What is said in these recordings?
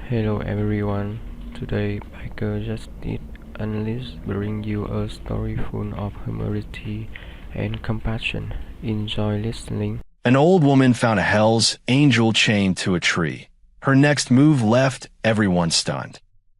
Hello everyone. Today, Biker Justice Analyst bring you a story full of humanity and compassion. Enjoy listening. An old woman found a Hell's Angel chained to a tree. Her next move left everyone stunned.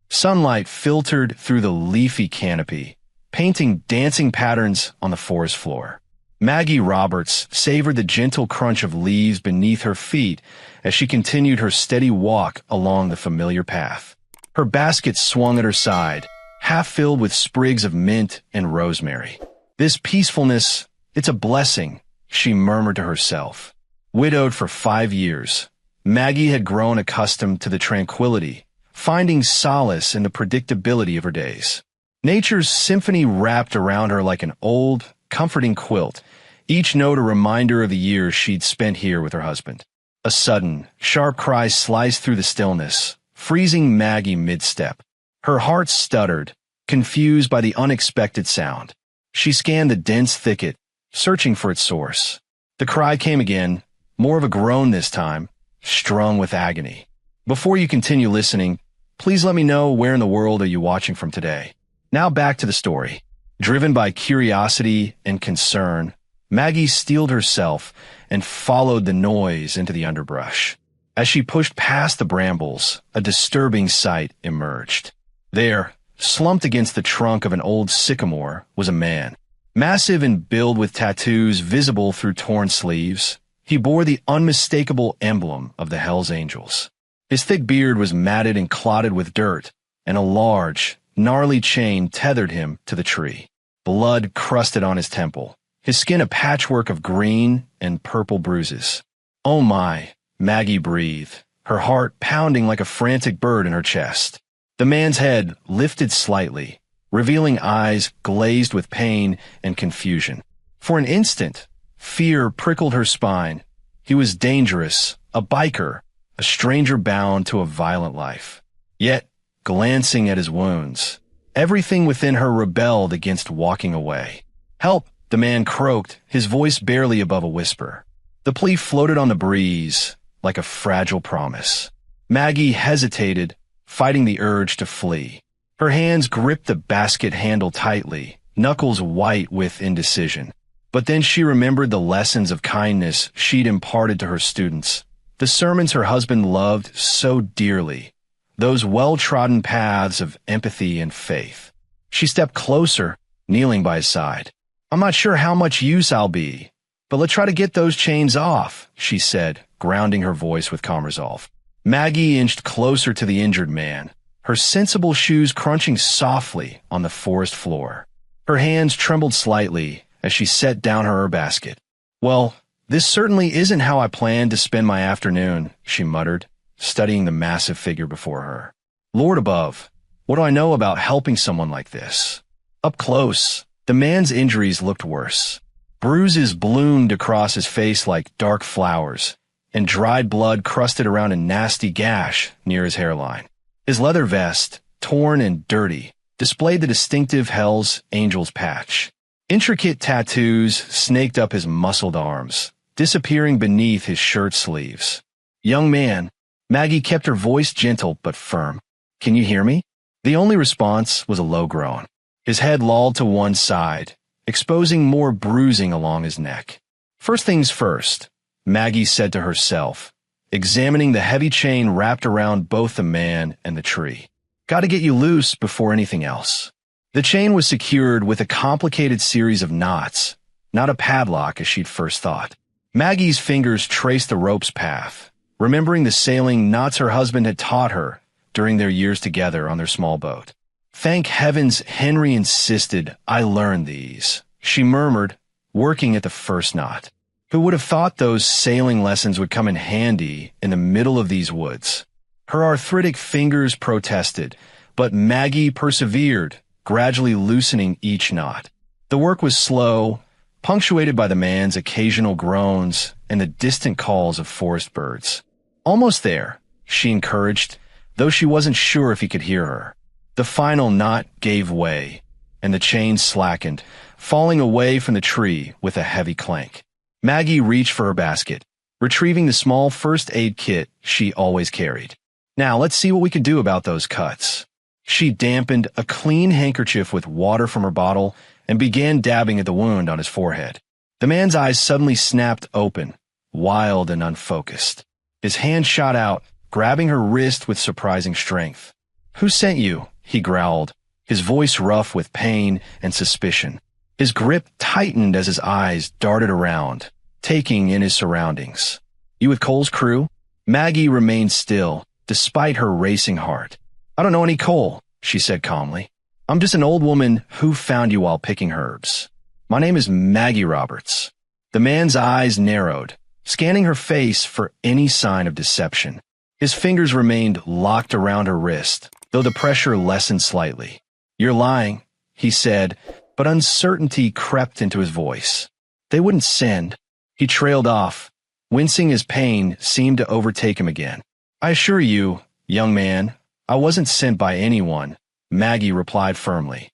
Sunlight filtered through the leafy canopy, painting dancing patterns on the forest floor. Maggie Roberts savored the gentle crunch of leaves beneath her feet as she continued her steady walk along the familiar path. Her basket swung at her side, half filled with sprigs of mint and rosemary. This peacefulness, it's a blessing, she murmured to herself. Widowed for 5 years, Maggie had grown accustomed to the tranquility, finding solace in the predictability of her days. Nature's symphony wrapped around her like an old, comforting quilt, each note a reminder of the years she'd spent here with her husband. A sudden, sharp cry sliced through the stillness, freezing Maggie mid-step. Her heart stuttered, confused by the unexpected sound. She scanned the dense thicket, searching for its source. The cry came again, more of a groan this time, strung with agony. Before you continue listening, please let me know where in the world are you watching from today. Now back to the story. Driven by curiosity and concern, Maggie steeled herself and followed the noise into the underbrush. As she pushed past the brambles, a disturbing sight emerged. There, slumped against the trunk of an old sycamore, was a man. Massive and built with tattoos visible through torn sleeves, he bore the unmistakable emblem of the Hells Angels. His thick beard was matted and clotted with dirt, and a large, gnarly chain tethered him to the tree. Blood crusted on his temple, his skin a patchwork of green and purple bruises. Oh my, Maggie breathed, her heart pounding like a frantic bird in her chest. The man's head lifted slightly, revealing eyes glazed with pain and confusion. For an instant, fear prickled her spine. He was dangerous, a biker, a stranger bound to a violent life. Yet, glancing at his wounds, everything within her rebelled against walking away. "Help!" the man croaked, his voice barely above a whisper. The plea floated on the breeze, like a fragile promise. Maggie hesitated, fighting the urge to flee. Her hands gripped the basket handle tightly, knuckles white with indecision. But then she remembered the lessons of kindness she'd imparted to her students, the sermons her husband loved so dearly, those well-trodden paths of empathy and faith. She stepped closer, kneeling by his side. "I'm not sure how much use I'll be, but let's try to get those chains off," she said, grounding her voice with calm resolve. Maggie inched closer to the injured man, her sensible shoes crunching softly on the forest floor. Her hands trembled slightly as she set down her basket. "Well, this certainly isn't how I planned to spend my afternoon," she muttered, studying the massive figure before her. "Lord above, what do I know about helping someone like this?" Up close, the man's injuries looked worse. Bruises bloomed across his face like dark flowers, and dried blood crusted around a nasty gash near his hairline. His leather vest, torn and dirty, displayed the distinctive Hell's Angels patch. Intricate tattoos snaked up his muscled arms, disappearing beneath his shirt sleeves. "Young man," Maggie kept her voice gentle but firm. "Can you hear me?" The only response was a low groan. His head lolled to one side, exposing more bruising along his neck. "First things first," Maggie said to herself, examining the heavy chain wrapped around both the man and the tree. "Gotta get you loose before anything else." The chain was secured with a complicated series of knots, not a padlock as she'd first thought. Maggie's fingers traced the rope's path, remembering the sailing knots her husband had taught her during their years together on their small boat. "Thank heavens Henry insisted I learn these," she murmured, working at the first knot. Who would have thought those sailing lessons would come in handy in the middle of these woods? Her arthritic fingers protested, but Maggie persevered, gradually loosening each knot. The work was slow, punctuated by the man's occasional groans and the distant calls of forest birds. "Almost there," she encouraged, though she wasn't sure if he could hear her. The final knot gave way, and the chain slackened, falling away from the tree with a heavy clank. Maggie reached for her basket, retrieving the small first aid kit she always carried. Now let's see what we can do about those cuts. She dampened a clean handkerchief with water from her bottle and began dabbing at the wound on his forehead. The man's eyes suddenly snapped open, wild and unfocused. His hand shot out, grabbing her wrist with surprising strength. "Who sent you?" he growled, his voice rough with pain and suspicion. His grip tightened as his eyes darted around, taking in his surroundings. "You with Cole's crew?" Maggie remained still, despite her racing heart. "I don't know any Cole," she said calmly. "I'm just an old woman who found you while picking herbs. My name is Maggie Roberts." The man's eyes narrowed, scanning her face for any sign of deception. His fingers remained locked around her wrist, though the pressure lessened slightly. "You're lying," he said, but uncertainty crept into his voice. "They wouldn't send." He trailed off, wincing as pain seemed to overtake him again. "I assure you, young man, I wasn't sent by anyone," Maggie replied firmly.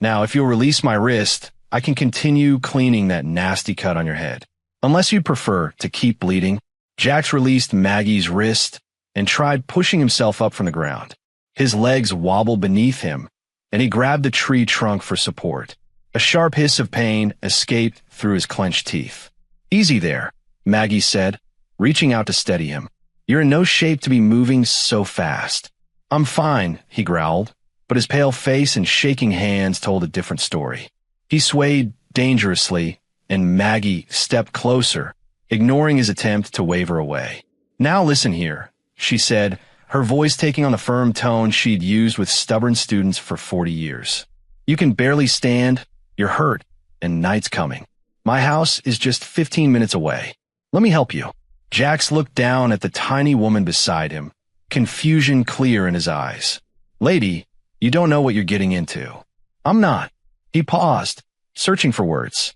"Now, if you'll release my wrist, I can continue cleaning that nasty cut on your head. Unless you'd prefer to keep bleeding." Jax released Maggie's wrist and tried pushing himself up from the ground. His legs wobbled beneath him, and he grabbed the tree trunk for support. A sharp hiss of pain escaped through his clenched teeth. "Easy there," Maggie said, reaching out to steady him. "You're in no shape to be moving so fast." "I'm fine," he growled, but his pale face and shaking hands told a different story. He swayed dangerously, and Maggie stepped closer, ignoring his attempt to wave her away. "Now listen here," she said, her voice taking on the firm tone she'd used with stubborn students for 40 years. "You can barely stand, you're hurt, and night's coming. My house is just 15 minutes away. Let me help you." Jax looked down at the tiny woman beside him, confusion clear in his eyes. "Lady, you don't know what you're getting into." "I'm not." He paused, searching for words.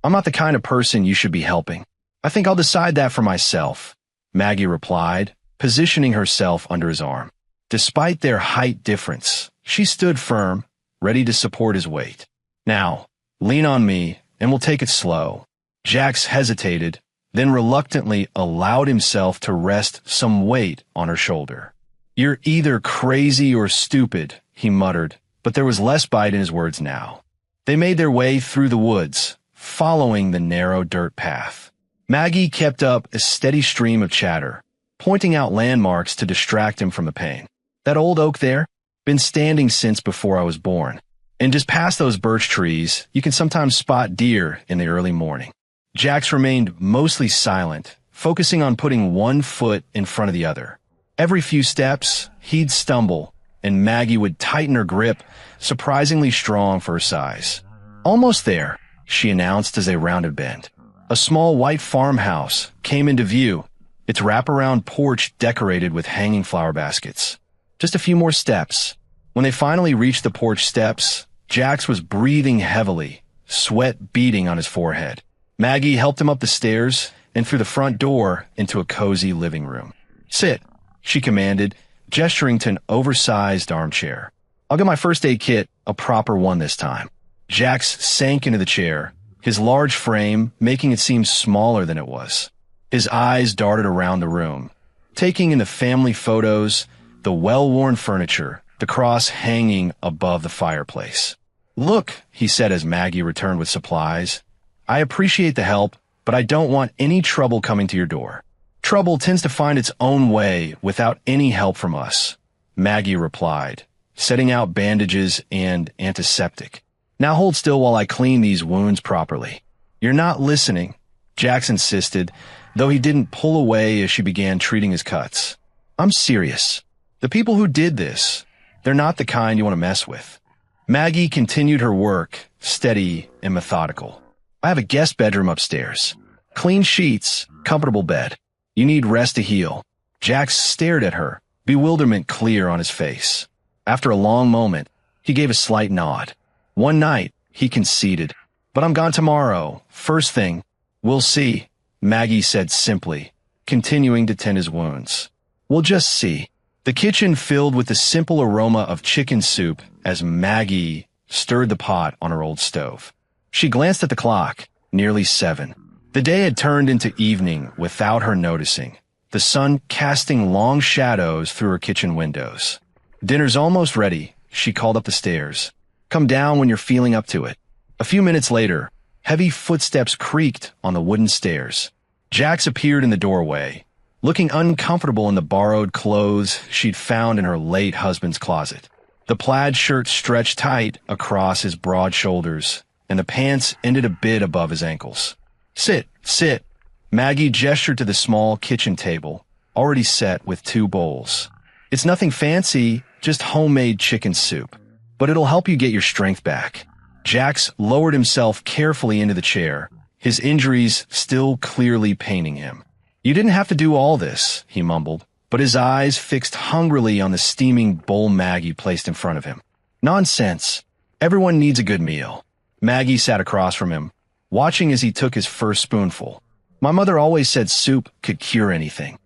"I'm not the kind of person you should be helping. I think I'll decide that for myself," Maggie replied, positioning herself under his arm. Despite their height difference, she stood firm, ready to support his weight. "Now, lean on me, and we'll take it slow." Jax hesitated, then reluctantly allowed himself to rest some weight on her shoulder. "You're either crazy or stupid," he muttered, but there was less bite in his words now. They made their way through the woods, following the narrow dirt path. Maggie kept up a steady stream of chatter, pointing out landmarks to distract him from the pain. "That old oak there? Been standing since before I was born. And just past those birch trees, you can sometimes spot deer in the early morning." Jax remained mostly silent, focusing on putting one foot in front of the other. Every few steps, he'd stumble, and Maggie would tighten her grip, surprisingly strong for her size. "Almost there," she announced as they rounded a bend. A small white farmhouse came into view, its wraparound porch decorated with hanging flower baskets. Just a few more steps. When they finally reached the porch steps, Jax was breathing heavily, sweat beading on his forehead. Maggie helped him up the stairs and through the front door into a cozy living room. "Sit," she commanded, gesturing to an oversized armchair. "I'll get my first aid kit, a proper one this time." Jax sank into the chair, his large frame making it seem smaller than it was. His eyes darted around the room, taking in the family photos, the well-worn furniture, the cross hanging above the fireplace. "Look," he said as Maggie returned with supplies, "I appreciate the help, but I don't want any trouble coming to your door." "Trouble tends to find its own way without any help from us," Maggie replied, setting out bandages and antiseptic. "Now hold still while I clean these wounds properly." "You're not listening," Jax insisted, though he didn't pull away as she began treating his cuts. "I'm serious. The people who did this, they're not the kind you want to mess with." Maggie continued her work, steady and methodical. "I have a guest bedroom upstairs. Clean sheets, comfortable bed. You need rest to heal." Jax stared at her, bewilderment clear on his face. After a long moment, he gave a slight nod. "One night," he conceded, "but I'm gone tomorrow. First thing. We'll see," Maggie said simply, continuing to tend his wounds. "We'll just see." The kitchen filled with the simple aroma of chicken soup as Maggie stirred the pot on her old stove. She glanced at the clock, nearly 7. The day had turned into evening without her noticing, the sun casting long shadows through her kitchen windows. "Dinner's almost ready," she called up the stairs. "Come down when you're feeling up to it." A few minutes later, heavy footsteps creaked on the wooden stairs. Jax appeared in the doorway, looking uncomfortable in the borrowed clothes she'd found in her late husband's closet. The plaid shirt stretched tight across his broad shoulders, and the pants ended a bit above his ankles. "Sit, sit." Maggie gestured to the small kitchen table, already set with 2 bowls. "It's nothing fancy, just homemade chicken soup, but it'll help you get your strength back." Jax lowered himself carefully into the chair, his injuries still clearly paining him. "You didn't have to do all this," he mumbled, but his eyes fixed hungrily on the steaming bowl Maggie placed in front of him. "Nonsense. Everyone needs a good meal." Maggie sat across from him, watching as he took his first spoonful. "My mother always said soup could cure anything."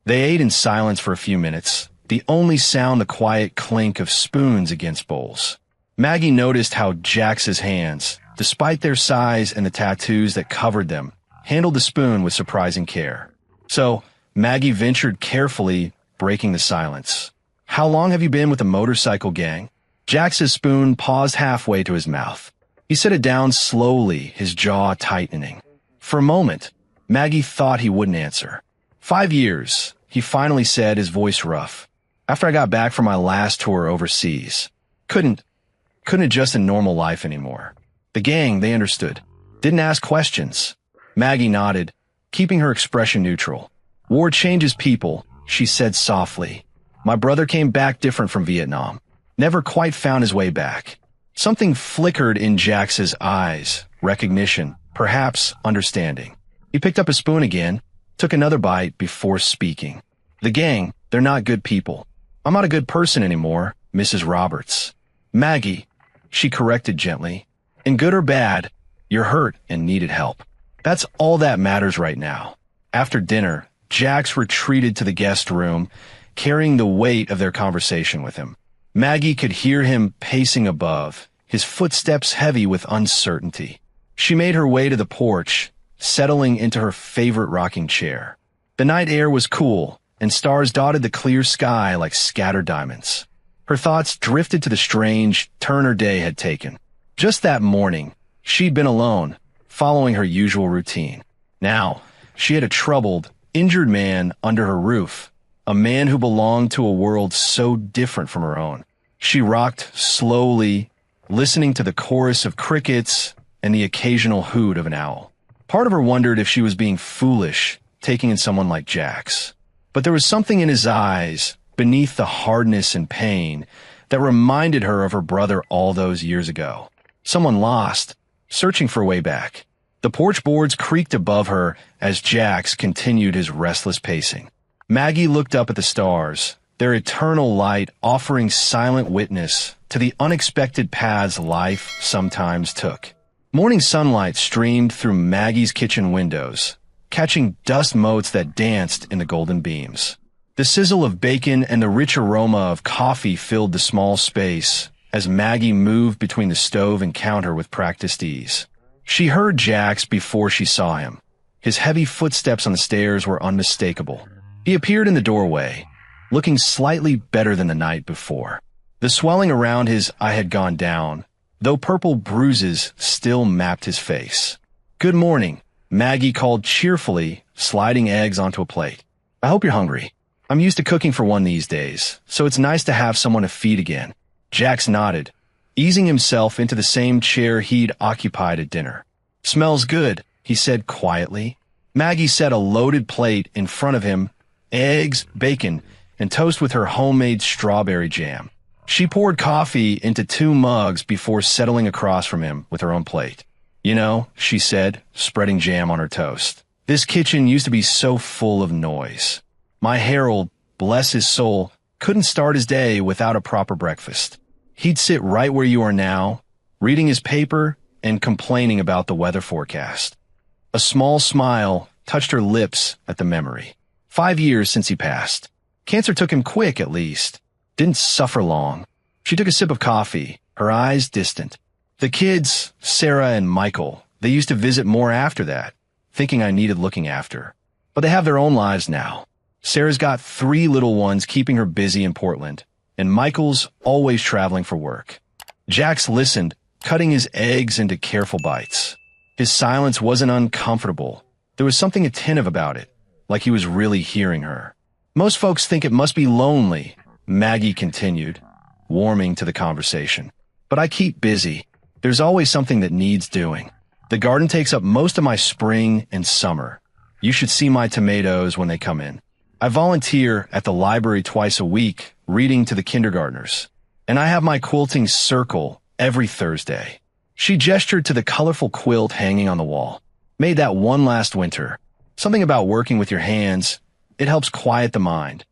They ate in silence for a few minutes, the only sound the quiet clink of spoons against bowls. Maggie noticed how Jax's hands, despite their size and the tattoos that covered them, handled the spoon with surprising care. So, Maggie ventured carefully, breaking the silence. "How long have you been with the motorcycle gang?" Jax's spoon paused halfway to his mouth. He set it down slowly, his jaw tightening. For a moment, Maggie thought he wouldn't answer. 5 years, he finally said, his voice rough. "After I got back from my last tour overseas. Couldn't adjust a normal life anymore." The gang, they understood, didn't ask questions. Maggie nodded, keeping her expression neutral. "War changes people," she said softly. "My brother came back different from Vietnam. Never quite found his way back." Something flickered in Jax's eyes, recognition, perhaps understanding. He picked up his spoon again, took another bite before speaking. "The gang, they're not good people. I'm not a good person anymore, Mrs. Roberts." "Maggie," she corrected gently. "In good or bad, you're hurt and needed help. That's all that matters right now." After dinner, Jax retreated to the guest room, carrying the weight of their conversation with him. Maggie could hear him pacing above, his footsteps heavy with uncertainty. She made her way to the porch, settling into her favorite rocking chair. The night air was cool, and stars dotted the clear sky like scattered diamonds. Her thoughts drifted to the strange turn her day had taken. Just that morning, she'd been alone, following her usual routine. Now, she had a troubled, injured man under her roof, a man who belonged to a world so different from her own. She rocked slowly, listening to the chorus of crickets and the occasional hoot of an owl. Part of her wondered if she was being foolish, taking in someone like Jax. But there was something in his eyes, beneath the hardness and pain, that reminded her of her brother all those years ago. Someone lost, searching for a way back. The porch boards creaked above her as Jax continued his restless pacing. Maggie looked up at the stars, their eternal light offering silent witness to the unexpected paths life sometimes took. Morning sunlight streamed through Maggie's kitchen windows, catching dust motes that danced in the golden beams. The sizzle of bacon and the rich aroma of coffee filled the small space as Maggie moved between the stove and counter with practiced ease. She heard Jax before she saw him. His heavy footsteps on the stairs were unmistakable. He appeared in the doorway, looking slightly better than the night before. The swelling around his eye had gone down, though purple bruises still mapped his face. "Good morning," Maggie called cheerfully, sliding eggs onto a plate. "I hope you're hungry. I'm used to cooking for one these days, so it's nice to have someone to feed again." Jax nodded, easing himself into the same chair he'd occupied at dinner. "Smells good," he said quietly. Maggie set a loaded plate in front of him, eggs, bacon, and toast with her homemade strawberry jam. She poured coffee into 2 mugs before settling across from him with her own plate. "You know," she said, spreading jam on her toast, "this kitchen used to be so full of noise. My Harold, bless his soul, couldn't start his day without a proper breakfast. He'd sit right where you are now, reading his paper and complaining about the weather forecast." A small smile touched her lips at the memory. 5 years since he passed. Cancer took him quick, at least. Didn't suffer long. She took a sip of coffee, her eyes distant. "The kids, Sarah and Michael, they used to visit more after that, thinking I needed looking after. But they have their own lives now. Sarah's got 3 little ones keeping her busy in Portland, and Michael's always traveling for work. Jax listened, cutting his eggs into careful bites. His silence wasn't uncomfortable. There was something attentive about it, like he was really hearing her. Most folks think it must be lonely, Maggie continued, warming to the conversation. But I keep busy. There's always something that needs doing. The garden takes up most of my spring and summer. You should see my tomatoes when they come in. I volunteer at the library twice a week, reading to the kindergartners. And I have my quilting circle every Thursday. She gestured to the colorful quilt hanging on the wall. Made that one last winter. Something about working with your hands, it helps quiet the mind.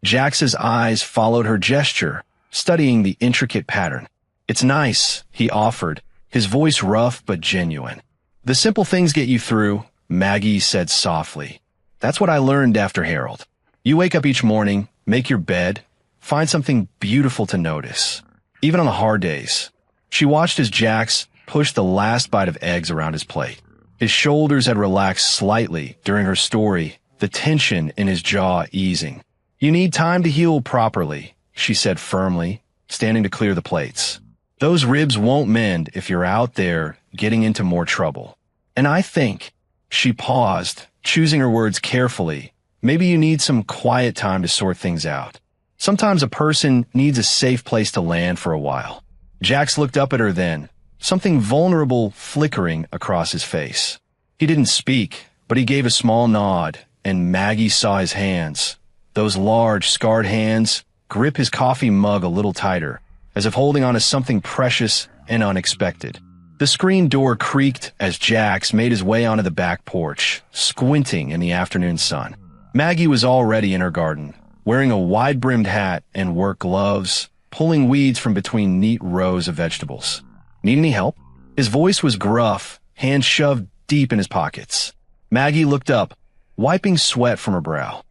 Jax's eyes followed her gesture, studying the intricate pattern. It's nice, he offered, his voice rough but genuine. The simple things get you through, Maggie said softly. That's what I learned after Harold. You wake up each morning, make your bed, find something beautiful to notice, even on the hard days. She watched as Jax pushed the last bite of eggs around his plate. His shoulders had relaxed slightly during her story, the tension in his jaw easing. You need time to heal properly, she said firmly, standing to clear the plates. Those ribs won't mend if you're out there getting into more trouble. And I think, she paused, choosing her words carefully, maybe you need some quiet time to sort things out. Sometimes a person needs a safe place to land for a while. Jax looked up at her then, something vulnerable flickering across his face. He didn't speak, but he gave a small nod, and Maggie saw his hands. Those large, scarred hands grip his coffee mug a little tighter, as if holding on to something precious and unexpected. The screen door creaked as Jax made his way onto the back porch, squinting in the afternoon sun. Maggie was already in her garden, wearing a wide-brimmed hat and work gloves, pulling weeds from between neat rows of vegetables. Need any help? His voice was gruff, hands shoved deep in his pockets. Maggie looked up, wiping sweat from her brow.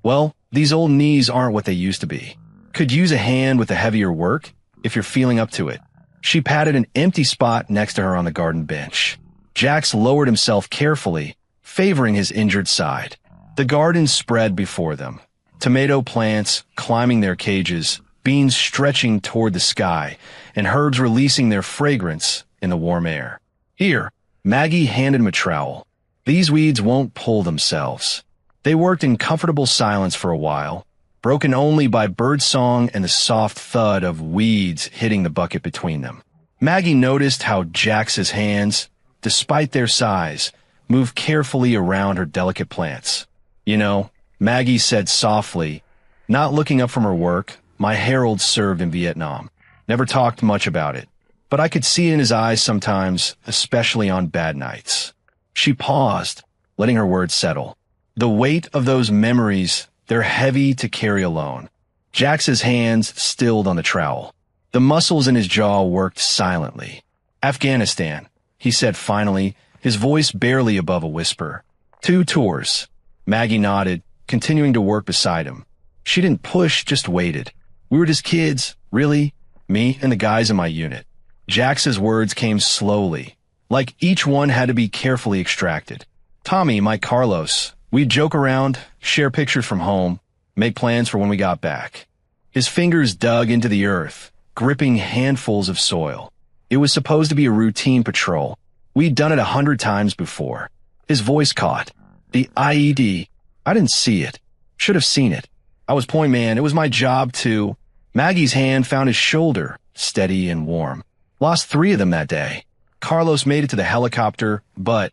Well, these old knees aren't what they used to be. Could use a hand with the heavier work, if you're feeling up to it. She patted an empty spot next to her on the garden bench. Jax lowered himself carefully, favoring his injured side. The garden spread before them. Tomato plants climbing their cages, beans stretching toward the sky, and herbs releasing their fragrance in the warm air. Here, Maggie handed him a trowel. These weeds won't pull themselves. They worked in comfortable silence for a while, broken only by birdsong and the soft thud of weeds hitting the bucket between them. Maggie noticed how Jax's hands, despite their size, moved carefully around her delicate plants. You know, Maggie said softly, not looking up from her work, my Harold served in Vietnam. Never talked much about it, but I could see in his eyes sometimes, especially on bad nights. She paused, letting her words settle. The weight of those memories, they're heavy to carry alone. Jax's hands stilled on the trowel. The muscles in his jaw worked silently. Afghanistan, he said finally, his voice barely above a whisper. 2 tours. Maggie nodded, continuing to work beside him. She didn't push, just waited. We were just kids, really, me and the guys in my unit. Jax's words came slowly, like each one had to be carefully extracted. Tommy, Mike, Carlos, we'd joke around, share pictures from home, make plans for when we got back. His fingers dug into the earth, gripping handfuls of soil. It was supposed to be a routine patrol. We'd done it 100 times before. His voice caught. The IED. I didn't see it. Should have seen it. I was point man. It was my job to... Maggie's hand found his shoulder, steady and warm. Lost 3 of them that day. Carlos made it to the helicopter, but...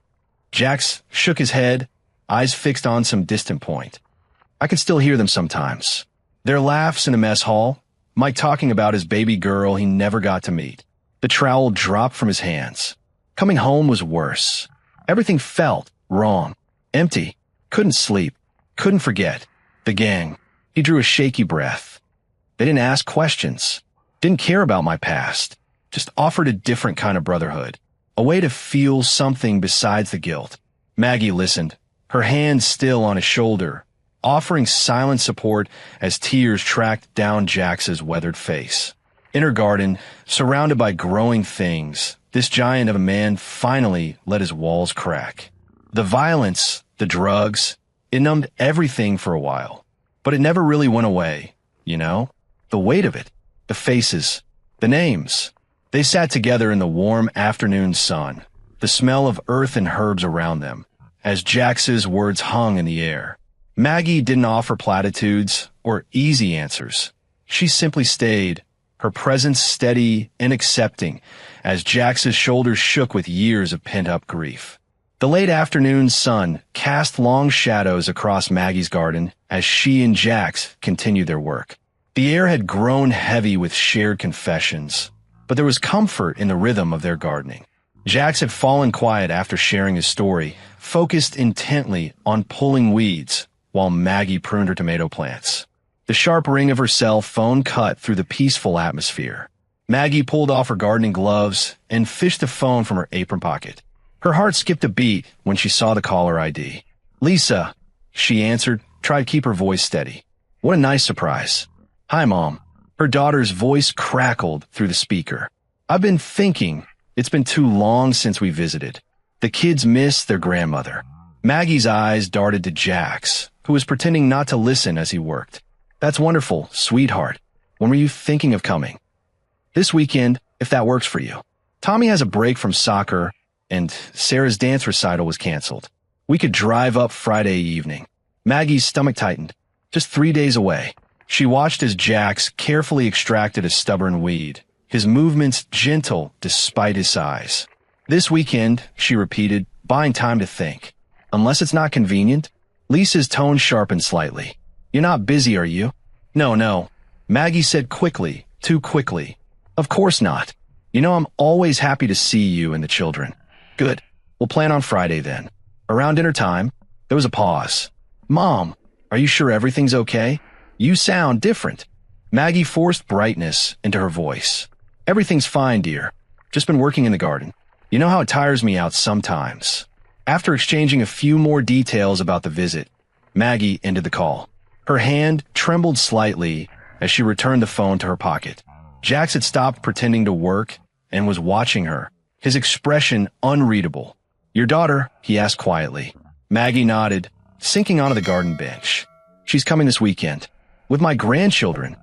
Jax shook his head, eyes fixed on some distant point. I could still hear them sometimes. Their laughs in the mess hall, Mike talking about his baby girl he never got to meet. The trowel dropped from his hands. Coming home was worse. Everything felt wrong. Empty. Couldn't sleep. Couldn't forget. The gang. He drew a shaky breath. They didn't ask questions. Didn't care about my past. Just offered a different kind of brotherhood. A way to feel something besides the guilt. Maggie listened, her hand still on his shoulder, offering silent support as tears tracked down Jax's weathered face. In her garden, surrounded by growing things, this giant of a man finally let his walls crack. The violence, the drugs, It numbed everything for a while, but it never really went away, you know? The weight of it, the faces, the names. They sat together in the warm afternoon sun, the smell of earth and herbs around them, as Jax's words hung in the air. Maggie didn't offer platitudes or easy answers. She simply stayed, her presence steady and accepting, as Jax's shoulders shook with years of pent-up grief. The late afternoon sun cast long shadows across Maggie's garden as she and Jax continued their work. The air had grown heavy with shared confessions, but there was comfort in the rhythm of their gardening. Jax had fallen quiet after sharing his story, focused intently on pulling weeds while Maggie pruned her tomato plants. The sharp ring of her cell phone cut through the peaceful atmosphere. Maggie pulled off her gardening gloves and fished the phone from her apron pocket. Her heart skipped a beat when she saw the caller ID. "Lisa," she answered, tried to keep her voice steady. What a nice surprise. "Hi, Mom." Her daughter's voice crackled through the speaker. "I've been thinking. It's been too long since we visited." The kids missed their grandmother. Maggie's eyes darted to Jax, who was pretending not to listen as he worked. "That's wonderful, sweetheart. When were you thinking of coming?" "This weekend, if that works for you. Tommy has a break from soccer, and Sarah's dance recital was canceled. We could drive up Friday evening." Maggie's stomach tightened. Just 3 days away. She watched as Jax carefully extracted a stubborn weed, his movements gentle despite his size. "This weekend," she repeated, buying time to think. "Unless it's not convenient." Lisa's tone sharpened slightly. "You're not busy, are you?" No. Maggie said quickly, too quickly. "Of course not. You know I'm always happy to see you and the children." "Good. We'll plan on Friday then. Around dinner time." There was a pause. "Mom, are you sure everything's okay? You sound different." Maggie forced brightness into her voice. "Everything's fine, dear. Just been working in the garden. You know how it tires me out sometimes." After exchanging a few more details about the visit, Maggie ended the call. Her hand trembled slightly as she returned the phone to her pocket. Jax had stopped pretending to work and was watching her, his expression unreadable. "Your daughter?" he asked quietly. Maggie nodded, sinking onto the garden bench. "She's coming this weekend. With my grandchildren."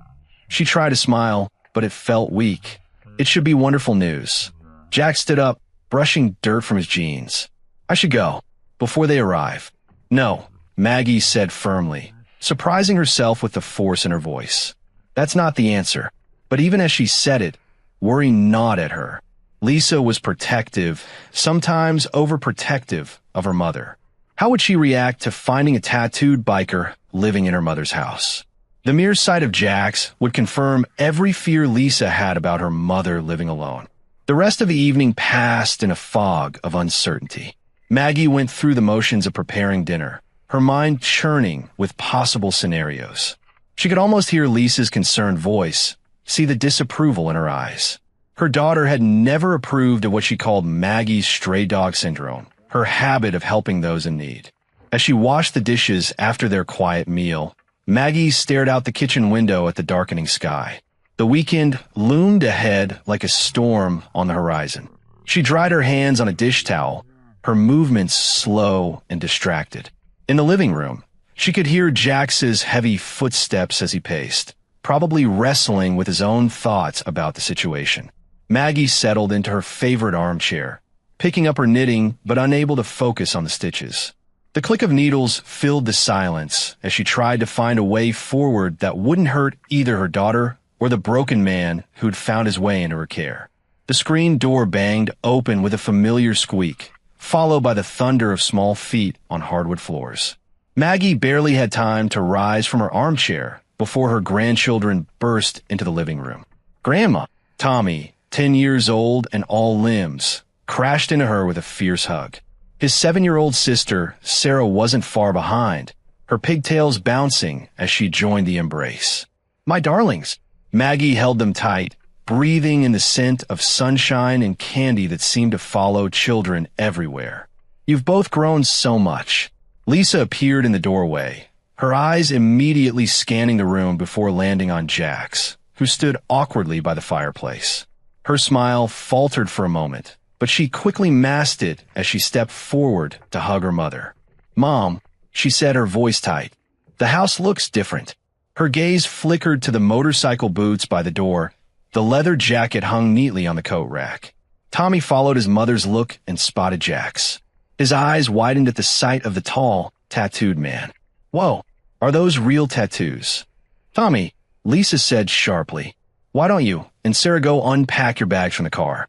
She tried to smile, but it felt weak. "It should be wonderful news." Jax stood up, brushing dirt from his jeans. "I should go, before they arrive." "No," Maggie said firmly, surprising herself with the force in her voice. "That's not the answer." But even as she said it, worry gnawed at her. Lisa was protective, sometimes overprotective, of her mother. How would she react to finding a tattooed biker living in her mother's house? The mere sight of Jax would confirm every fear Lisa had about her mother living alone. The rest of the evening passed in a fog of uncertainty. Maggie went through the motions of preparing dinner, her mind churning with possible scenarios. She could almost hear Lisa's concerned voice, see the disapproval in her eyes. Her daughter had never approved of what she called Maggie's stray dog syndrome, her habit of helping those in need. As she washed the dishes after their quiet meal, Maggie stared out the kitchen window at the darkening sky. The weekend loomed ahead like a storm on the horizon. She dried her hands on a dish towel, her movements slow and distracted. In the living room, she could hear Jax's heavy footsteps as he paced, probably wrestling with his own thoughts about the situation. Maggie settled into her favorite armchair, picking up her knitting but unable to focus on the stitches. The click of needles filled the silence as she tried to find a way forward that wouldn't hurt either her daughter or the broken man who'd found his way into her care. The screen door banged open with a familiar squeak, followed by the thunder of small feet on hardwood floors. Maggie barely had time to rise from her armchair before her grandchildren burst into the living room. Grandma, Tommy, 10 years old and all limbs, crashed into her with a fierce hug. His 7-year-old sister, Sarah, wasn't far behind, her pigtails bouncing as she joined the embrace. "My darlings." Maggie held them tight, breathing in the scent of sunshine and candy that seemed to follow children everywhere. "You've both grown so much." Lisa appeared in the doorway, her eyes immediately scanning the room before landing on Jax, who stood awkwardly by the fireplace. Her smile faltered for a moment, but she quickly masked it as she stepped forward to hug her mother. "Mom, she said, her voice tight. The house looks different. Her gaze flickered to the motorcycle boots by the door. The leather jacket hung neatly on the coat rack. Tommy followed his mother's look and spotted Jack's. His eyes widened at the sight of the tall, tattooed man. Whoa, are those real tattoos? Tommy, Lisa said sharply. Why don't you and Sarah go unpack your bags from the car?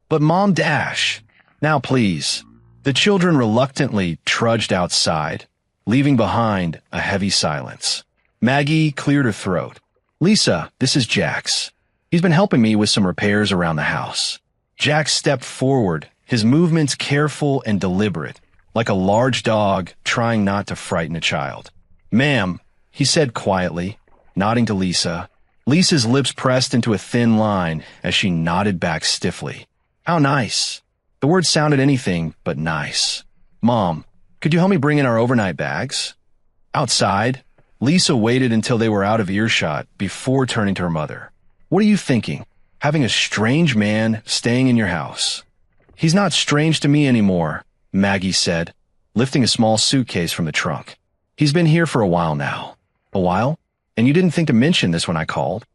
But Mom, Dash. Now please. The children reluctantly trudged outside, leaving behind a heavy silence. Maggie cleared her throat. Lisa, this is Jax. He's been helping me with some repairs around the house. Jax stepped forward, his movements careful and deliberate, like a large dog trying not to frighten a child. Ma'am, he said quietly, nodding to Lisa. Lisa's lips pressed into a thin line as she nodded back stiffly. How nice. The word sounded anything but nice. Mom, could you help me bring in our overnight bags? Outside, Lisa waited until they were out of earshot before turning to her mother. What are you thinking? Having a strange man staying in your house? He's not strange to me anymore, Maggie said, lifting a small suitcase from the trunk. He's been here for a while now. A while? And you didn't think to mention this when I called?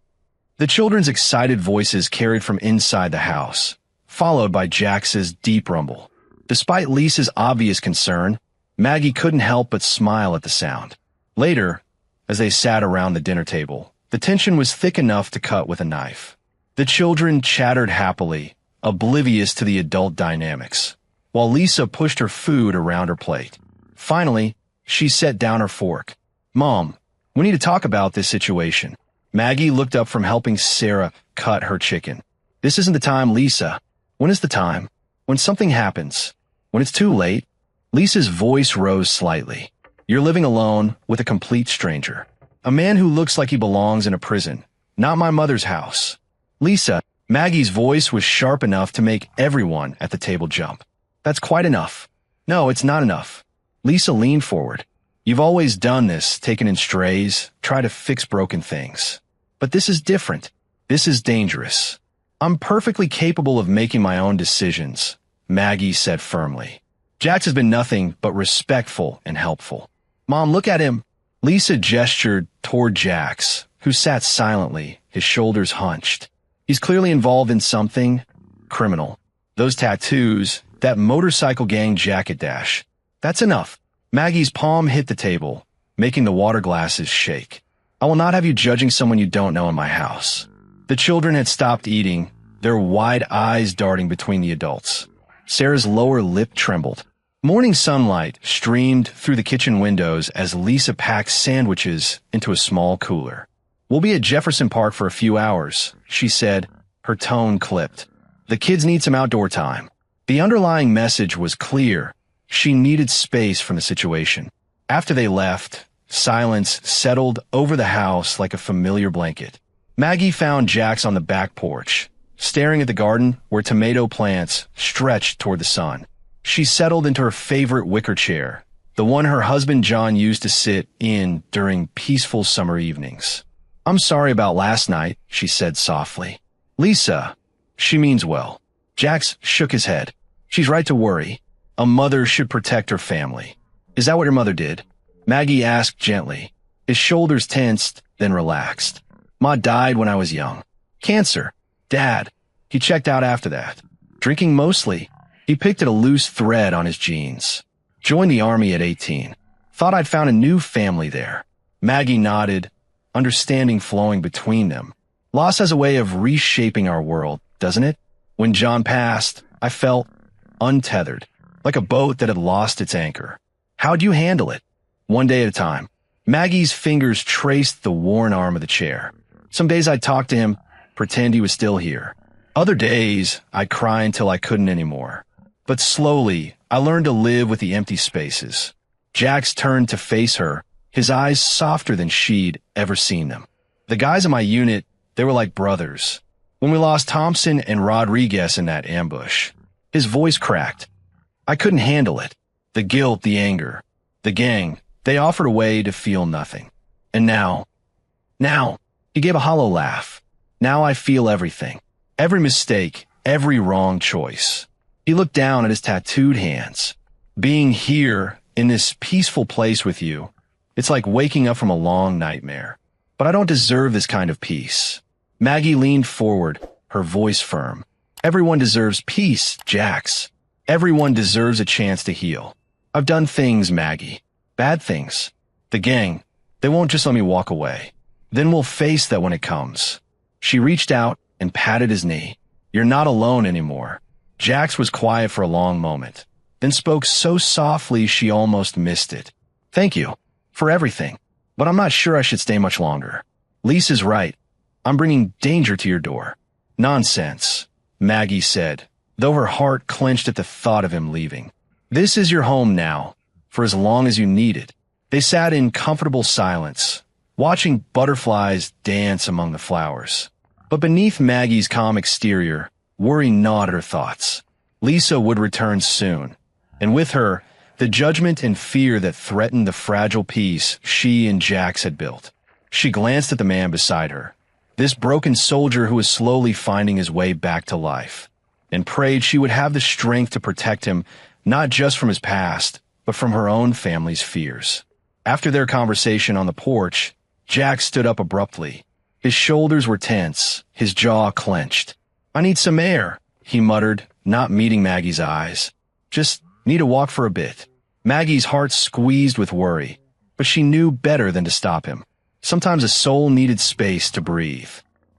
The children's excited voices carried from inside the house, followed by Jax's deep rumble. Despite Lisa's obvious concern, Maggie couldn't help but smile at the sound. Later, as they sat around the dinner table, the tension was thick enough to cut with a knife. The children chattered happily, oblivious to the adult dynamics, while Lisa pushed her food around her plate. Finally, she set down her fork. Mom, we need to talk about this situation. Maggie looked up from helping Sarah cut her chicken. This isn't the time, Lisa. When is the time? When something happens. When it's too late. Lisa's voice rose slightly. You're living alone with a complete stranger. A man who looks like he belongs in a prison. Not my mother's house. Lisa, Maggie's voice was sharp enough to make everyone at the table jump. That's quite enough. No, it's not enough. Lisa leaned forward. You've always done this, taken in strays, try to fix broken things. But this is different. This is dangerous. I'm perfectly capable of making my own decisions, Maggie said firmly. Jax has been nothing but respectful and helpful. Mom, look at him. Lisa gestured toward Jax, who sat silently, his shoulders hunched. He's clearly involved in something criminal. Those tattoos, that motorcycle gang jacket dash. That's enough. Maggie's palm hit the table, making the water glasses shake. I will not have you judging someone you don't know in my house. The children had stopped eating, their wide eyes darting between the adults. Sarah's lower lip trembled. Morning sunlight streamed through the kitchen windows as Lisa packed sandwiches into a small cooler. We'll be at Jefferson Park for a few hours, she said, her tone clipped. The kids need some outdoor time. The underlying message was clear. She needed space from the situation. After they left, silence settled over the house like a familiar blanket. Maggie found Jax on the back porch, staring at the garden where tomato plants stretched toward the sun. She settled into her favorite wicker chair, the one her husband John used to sit in during peaceful summer evenings. I'm sorry about last night, she said softly. Lisa, she means well. Jax shook his head. She's right to worry. A mother should protect her family. Is that what your mother did? Maggie asked gently. His shoulders tensed, then relaxed. Ma died when I was young. Cancer. Dad. He checked out after that. Drinking mostly. He picked at a loose thread on his jeans. Joined the army at 18. Thought I'd found a new family there. Maggie nodded, understanding flowing between them. Loss has a way of reshaping our world, doesn't it? When John passed, I felt untethered, like a boat that had lost its anchor. How'd you handle it? One day at a time. Maggie's fingers traced the worn arm of the chair. Some days I'd talk to him, pretend he was still here. Other days, I'd cry until I couldn't anymore. But slowly, I learned to live with the empty spaces. Jax turned to face her, his eyes softer than she'd ever seen them. The guys in my unit, they were like brothers. When we lost Thompson and Rodriguez in that ambush, his voice cracked. I couldn't handle it. The guilt, the anger, the gang, they offered a way to feel nothing. And now, he gave a hollow laugh. Now I feel everything. Every mistake, every wrong choice. He looked down at his tattooed hands. Being here in this peaceful place with you. It's like waking up from a long nightmare. But I don't deserve this kind of peace." Maggie leaned forward, her voice firm. "Everyone deserves peace, Jax. Everyone deserves a chance to heal. I've done things, Maggie. Bad things. The gang, they won't just let me walk away. Then we'll face that when it comes." She reached out and patted his knee. "You're not alone anymore." Jax was quiet for a long moment, then spoke so softly she almost missed it. "Thank you for everything, but I'm not sure I should stay much longer. Lisa's right. I'm bringing danger to your door." "Nonsense," Maggie said, though her heart clenched at the thought of him leaving. "This is your home now, for as long as you need it." They sat in comfortable silence, watching butterflies dance among the flowers. But beneath Maggie's calm exterior, worry gnawed at her thoughts. Lisa would return soon, and with her, the judgment and fear that threatened the fragile peace she and Jax had built. She glanced at the man beside her, this broken soldier who was slowly finding his way back to life, and prayed she would have the strength to protect him not just from his past, but from her own family's fears. After their conversation on the porch, Jax stood up abruptly. His shoulders were tense, his jaw clenched. "I need some air," he muttered, not meeting Maggie's eyes. "Just need to walk for a bit." Maggie's heart squeezed with worry, but she knew better than to stop him. Sometimes a soul needed space to breathe.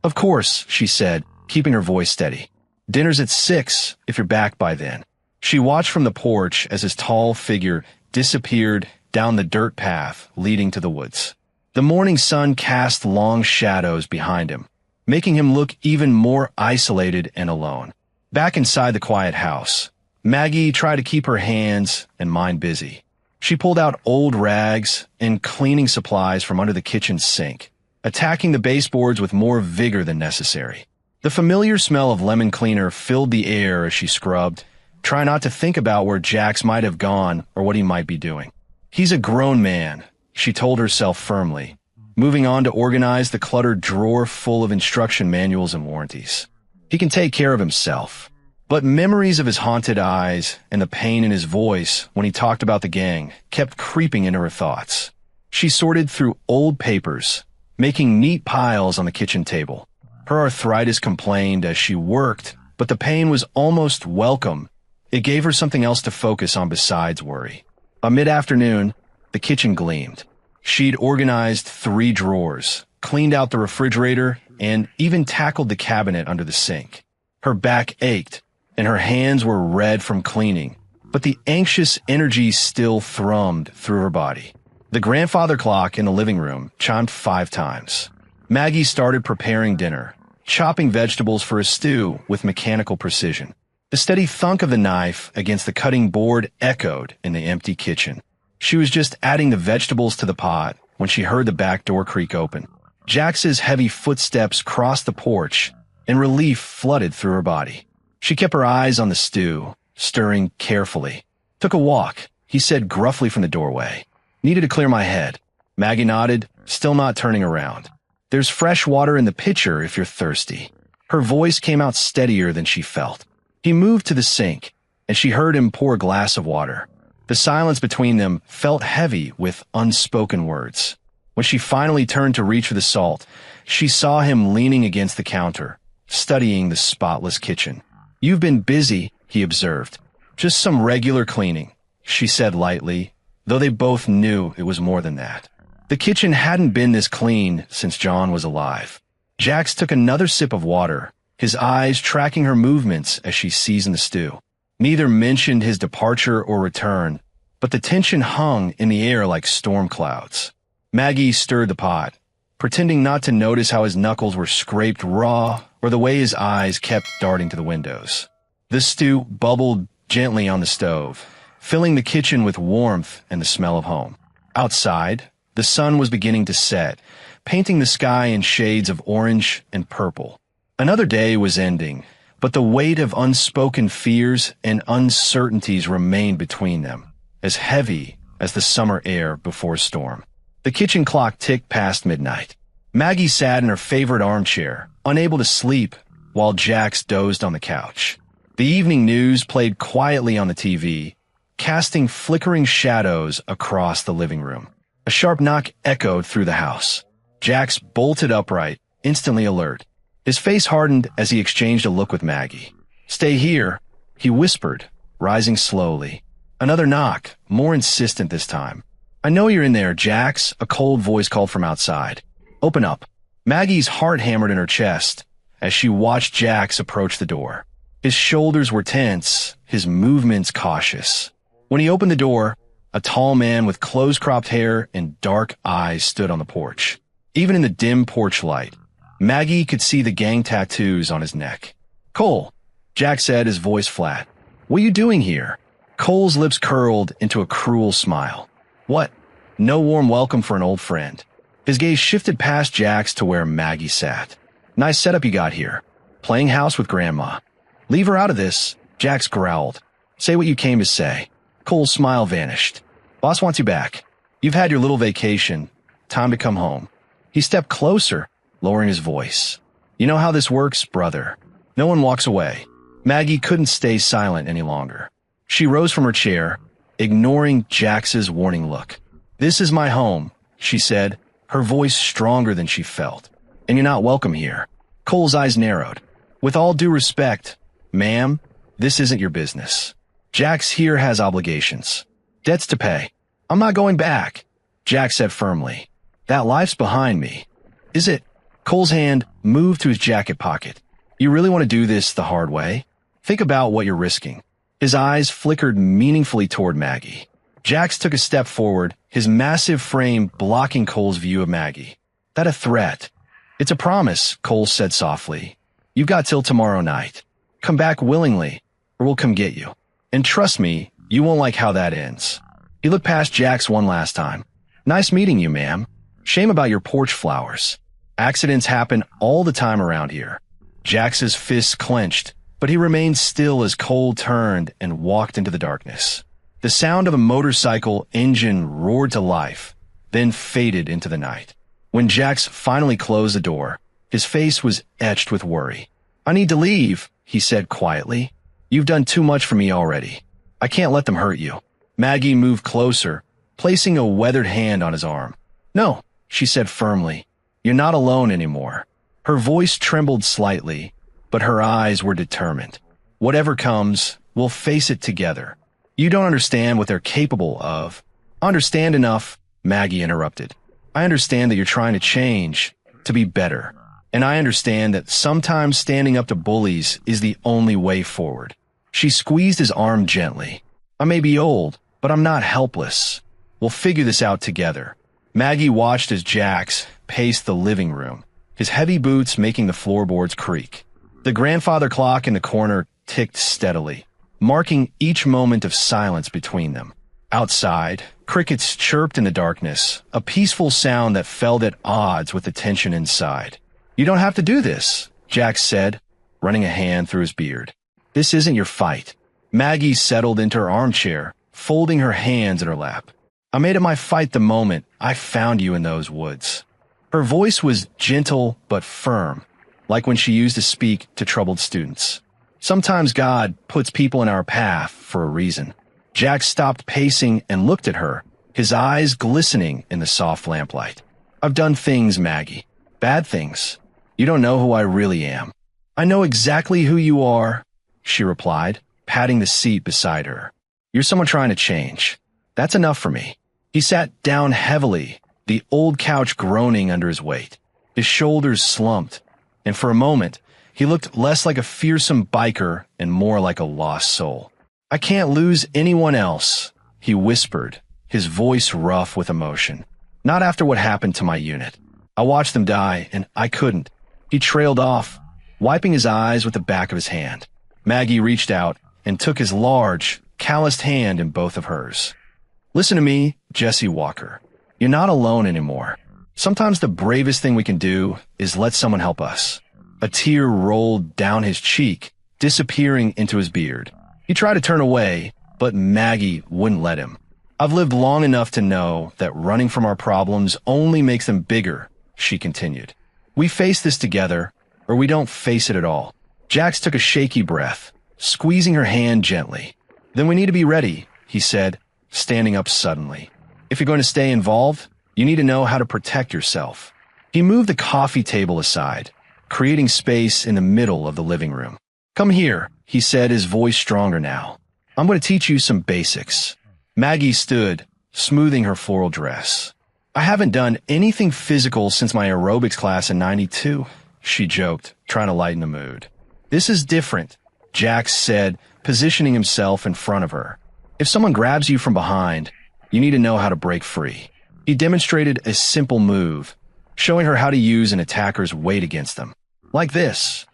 "Of course," she said, keeping her voice steady. "Dinner's at 6, if you're back by then." She watched from the porch as his tall figure disappeared down the dirt path leading to the woods. The morning sun cast long shadows behind him, making him look even more isolated and alone. Back inside the quiet house, Maggie tried to keep her hands and mind busy. She pulled out old rags and cleaning supplies from under the kitchen sink, attacking the baseboards with more vigor than necessary. The familiar smell of lemon cleaner filled the air as she scrubbed, trying not to think about where Jax might have gone or what he might be doing. "He's a grown man," she told herself firmly, moving on to organize the cluttered drawer full of instruction manuals and warranties. "He can take care of himself." But memories of his haunted eyes and the pain in his voice when he talked about the gang kept creeping into her thoughts. She sorted through old papers, making neat piles on the kitchen table. Her arthritis complained as she worked, but the pain was almost welcome. It gave her something else to focus on besides worry. By mid-afternoon, the kitchen gleamed. She'd organized 3 drawers, cleaned out the refrigerator, and even tackled the cabinet under the sink. Her back ached, and her hands were red from cleaning, but the anxious energy still thrummed through her body. The grandfather clock in the living room chimed 5 times. Maggie started preparing dinner, chopping vegetables for a stew with mechanical precision. The steady thunk of the knife against the cutting board echoed in the empty kitchen. She was just adding the vegetables to the pot when she heard the back door creak open. Jax's heavy footsteps crossed the porch, and relief flooded through her body. She kept her eyes on the stew, stirring carefully. "Took a walk," he said gruffly from the doorway. "Needed to clear my head." Maggie nodded, still not turning around. "There's fresh water in the pitcher if you're thirsty." Her voice came out steadier than she felt. He moved to the sink, and she heard him pour a glass of water. The silence between them felt heavy with unspoken words. When she finally turned to reach for the salt, she saw him leaning against the counter, studying the spotless kitchen. "You've been busy," he observed. "Just some regular cleaning," she said lightly, though they both knew it was more than that. The kitchen hadn't been this clean since John was alive. Jax took another sip of water, his eyes tracking her movements as she seasoned the stew. Neither mentioned his departure or return, but the tension hung in the air like storm clouds. Maggie stirred the pot, pretending not to notice how his knuckles were scraped raw or the way his eyes kept darting to the windows. The stew bubbled gently on the stove, filling the kitchen with warmth and the smell of home. Outside, the sun was beginning to set, painting the sky in shades of orange and purple. Another day was ending, but the weight of unspoken fears and uncertainties remained between them, as heavy as the summer air before a storm. The kitchen clock ticked past midnight. Maggie sat in her favorite armchair, unable to sleep, while Jax dozed on the couch. The evening news played quietly on the TV, casting flickering shadows across the living room. A sharp knock echoed through the house. Jax bolted upright, instantly alert. His face hardened as he exchanged a look with Maggie. "Stay here," he whispered, rising slowly. Another knock, more insistent this time. "I know you're in there, Jax," a cold voice called from outside. "Open up." Maggie's heart hammered in her chest as she watched Jax approach the door. His shoulders were tense, his movements cautious. When he opened the door, a tall man with close-cropped hair and dark eyes stood on the porch. Even in the dim porch light, Maggie could see the gang tattoos on his neck. "Cole," Jack said, his voice flat. "What are you doing here?" Cole's lips curled into a cruel smile. "What? No warm welcome for an old friend." His gaze shifted past Jack's to where Maggie sat. "Nice setup you got here. Playing house with Grandma." "Leave her out of this," Jax growled. "Say what you came to say." Cole's smile vanished. "Boss wants you back. You've had your little vacation. Time to come home." He stepped closer, lowering his voice. "You know how this works, brother. No one walks away." Maggie couldn't stay silent any longer. She rose from her chair, ignoring Jax's warning look. "This is my home," she said, her voice stronger than she felt. "And you're not welcome here." Cole's eyes narrowed. "With all due respect, ma'am, this isn't your business. Jax here has obligations. Debts to pay. I'm not going back," Jax said firmly. "That life's behind me." "Is it?" Cole's hand moved to his jacket pocket. "You really want to do this the hard way? Think about what you're risking." His eyes flickered meaningfully toward Maggie. Jax took a step forward, his massive frame blocking Cole's view of Maggie. "That a threat?" "It's a promise," Cole said softly. "You've got till tomorrow night. Come back willingly, or we'll come get you. And trust me, you won't like how that ends." He looked past Jax one last time. "Nice meeting you, ma'am. Shame about your porch flowers. Accidents happen all the time around here." Jax's fists clenched, but he remained still as Cole turned and walked into the darkness. The sound of a motorcycle engine roared to life, then faded into the night. When Jax finally closed the door, his face was etched with worry. "I need to leave," he said quietly. "You've done too much for me already. I can't let them hurt you." Maggie moved closer, placing a weathered hand on his arm. "No," she said firmly. "You're not alone anymore." Her voice trembled slightly, but her eyes were determined. "Whatever comes, we'll face it together. You don't understand what they're capable of." "Understand enough," Maggie interrupted. "I understand that you're trying to change, to be better. And I understand that sometimes standing up to bullies is the only way forward." She squeezed his arm gently. "I may be old, but I'm not helpless. We'll figure this out together." Maggie watched as Jax paced the living room, his heavy boots making the floorboards creak. The grandfather clock in the corner ticked steadily, marking each moment of silence between them. Outside, crickets chirped in the darkness, a peaceful sound that felt at odds with the tension inside. "You don't have to do this," Jax said, running a hand through his beard. "This isn't your fight." Maggie settled into her armchair, folding her hands in her lap. "I made it my fight the moment I found you in those woods." Her voice was gentle but firm, like when she used to speak to troubled students. "Sometimes God puts people in our path for a reason." Jax stopped pacing and looked at her, his eyes glistening in the soft lamplight. "I've done things, Maggie. Bad things. You don't know who I really am." "I know exactly who you are," she replied, patting the seat beside her. "You're someone trying to change. That's enough for me." He sat down heavily, the old couch groaning under his weight. His shoulders slumped, and for a moment, he looked less like a fearsome biker and more like a lost soul. "I can't lose anyone else," he whispered, his voice rough with emotion. "Not after what happened to my unit. I watched them die, and I couldn't." He trailed off, wiping his eyes with the back of his hand. Maggie reached out and took his large, calloused hand in both of hers. "Listen to me, Jesse Walker. You're not alone anymore. Sometimes the bravest thing we can do is let someone help us." A tear rolled down his cheek, disappearing into his beard. He tried to turn away, but Maggie wouldn't let him. "I've lived long enough to know that running from our problems only makes them bigger," she continued. "We face this together, or we don't face it at all." Jax took a shaky breath, squeezing her hand gently. "Then we need to be ready," he he said, standing up suddenly. If you're going to stay involved, you need to know how to protect yourself. He moved the coffee table aside, creating space in the middle of the living room. Come here, he said, his voice stronger now. I'm going to teach you some basics. Maggie stood, smoothing her floral dress. I haven't done anything physical since my aerobics class in '92, she joked, trying to lighten the mood. This is different, Jax said, positioning himself in front of her. If someone grabs you from behind, you need to know how to break free. He demonstrated a simple move, showing her how to use an attacker's weight against them. Like this.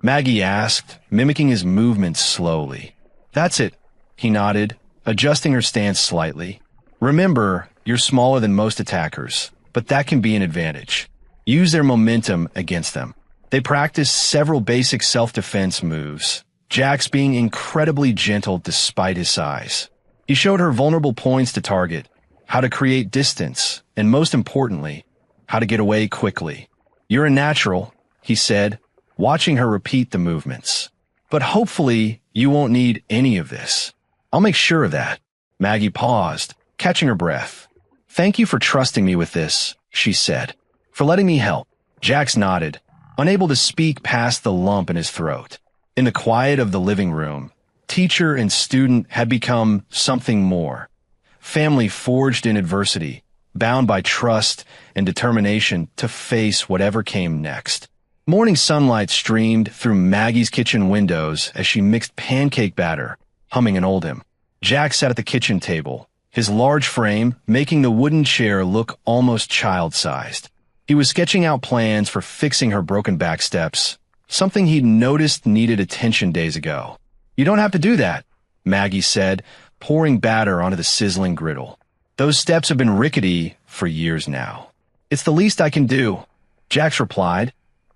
Maggie asked, mimicking his movements slowly. That's it, he nodded, adjusting her stance slightly. Remember, you're smaller than most attackers, but that can be an advantage. Use their momentum against them. They practiced several basic self-defense moves, Jax being incredibly gentle despite his size. He showed her vulnerable points to target, how to create distance, and most importantly, how to get away quickly. You're a natural, he said, watching her repeat the movements. But hopefully, you won't need any of this. I'll make sure of that. Maggie paused, catching her breath. Thank you for trusting me with this, she said. For letting me help. Jax nodded, unable to speak past the lump in his throat. In the quiet of the living room, teacher and student had become something more. Family forged in adversity, bound by trust and determination to face whatever came next. Morning sunlight streamed through Maggie's kitchen windows as she mixed pancake batter, humming an old hymn. Jax sat at the kitchen table, his large frame making the wooden chair look almost child-sized. He was sketching out plans for fixing her broken back steps, something he'd noticed needed attention days ago. You don't have to do that, Maggie said, pouring batter onto the sizzling griddle. Those steps have been rickety for years now. It's the least I can do, Jax replied,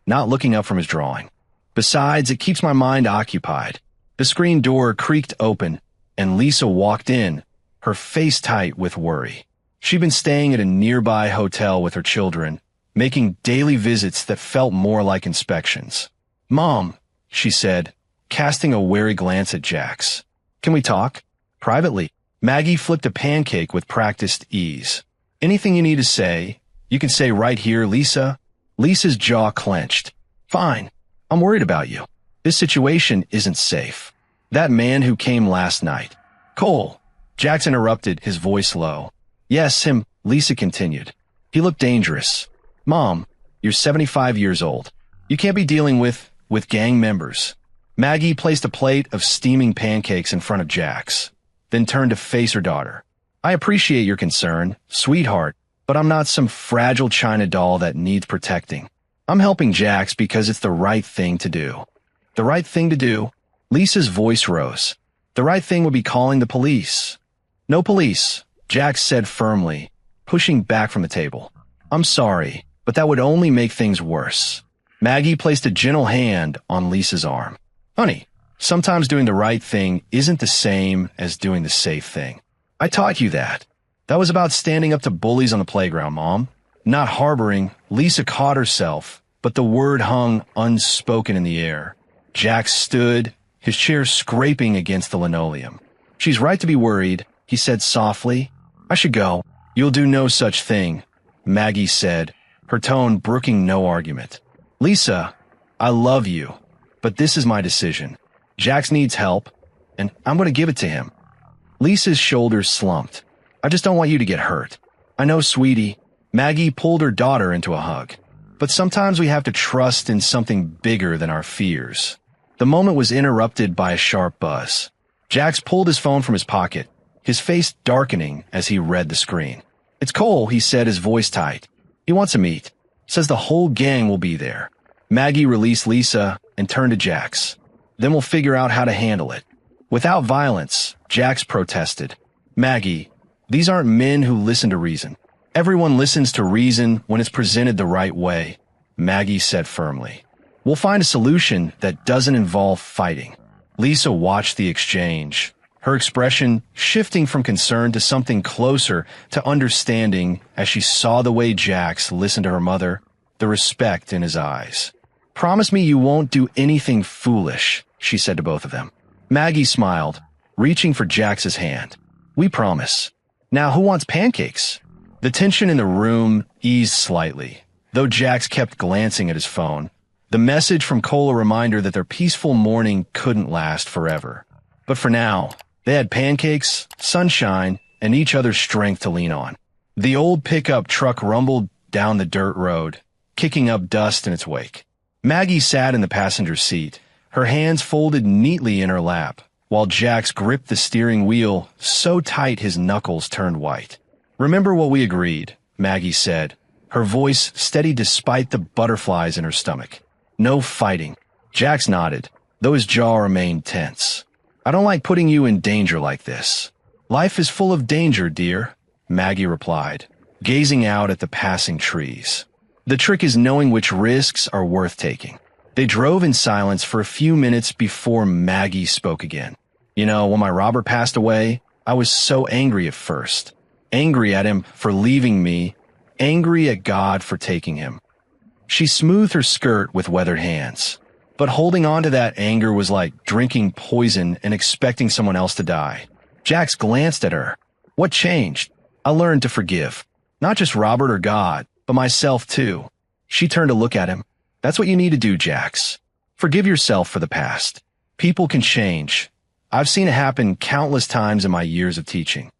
not looking up from his drawing. Besides, it keeps my mind occupied. The screen door creaked open, and Lisa walked in, her face tight with worry. She'd been staying at a nearby hotel with her children, making daily visits that felt more like inspections. Mom, she said, casting a wary glance at Jax. Can we talk? Privately. Maggie flipped a pancake with practiced ease. Anything you need to say, you can say right here, Lisa. Lisa's jaw clenched. Fine. I'm worried about you. This situation isn't safe. That man who came last night. Cole. Jax interrupted, his voice low. Yes, him, Lisa continued. He looked dangerous. Mom, you're 75 years old. You can't be dealing with gang members. Maggie placed a plate of steaming pancakes in front of Jax, then turned to face her daughter. I appreciate your concern, sweetheart, but I'm not some fragile china doll that needs protecting. I'm helping Jax because it's the right thing to do. The right thing to do? Lisa's voice rose. The right thing would be calling the police. No police, Jax said firmly, pushing back from the table. I'm sorry, but that would only make things worse. Maggie placed a gentle hand on Lisa's arm. Honey, sometimes doing the right thing isn't the same as doing the safe thing. I taught you that. That was about standing up to bullies on the playground, Mom. Not harboring, Lisa caught herself, but the word hung unspoken in the air. Jax stood, his chair scraping against the linoleum. She's right to be worried, he said softly. I should go. You'll do no such thing, Maggie said, her tone brooking no argument. Lisa, I love you, but this is my decision. Jax needs help, and I'm going to give it to him. Lisa's shoulders slumped. I just don't want you to get hurt. I know, sweetie. Maggie pulled her daughter into a hug. But sometimes we have to trust in something bigger than our fears. The moment was interrupted by a sharp buzz. Jax pulled his phone from his pocket, his face darkening as he read the screen. It's Cole, he said, his voice tight. He wants to meet. Says the whole gang will be there. Maggie released Lisa and turned to Jax. Then we'll figure out how to handle it. Without violence, Jax protested. Maggie, these aren't men who listen to reason. Everyone listens to reason when it's presented the right way, Maggie said firmly. We'll find a solution that doesn't involve fighting. Lisa watched the exchange, her expression shifting from concern to something closer to understanding as she saw the way Jax listened to her mother, the respect in his eyes. Promise me you won't do anything foolish, she said to both of them. Maggie smiled, reaching for Jax's hand. We promise. Now, who wants pancakes? The tension in the room eased slightly, though Jax kept glancing at his phone. The message from Cole a reminder that their peaceful morning couldn't last forever. But for now, they had pancakes, sunshine, and each other's strength to lean on. The old pickup truck rumbled down the dirt road, kicking up dust in its wake. Maggie sat in the passenger seat, her hands folded neatly in her lap, while Jax gripped the steering wheel so tight his knuckles turned white. "Remember what we agreed," Maggie said, her voice steady despite the butterflies in her stomach. "No fighting." Jax nodded, though his jaw remained tense. "I don't like putting you in danger like this." "Life is full of danger, dear," Maggie replied, gazing out at the passing trees. "The trick is knowing which risks are worth taking." They drove in silence for a few minutes before Maggie spoke again. "You know, when my robber passed away, I was so angry at first. Angry at him for leaving me, angry at God for taking him." She smoothed her skirt with weathered hands. But holding on to that anger was like drinking poison and expecting someone else to die. Jax glanced at her. "What changed?" "I learned to forgive. Not just Robert or God, but myself too." She turned to look at him. "That's what you need to do, Jax. Forgive yourself for the past. People can change. I've seen it happen countless times in my years of teaching."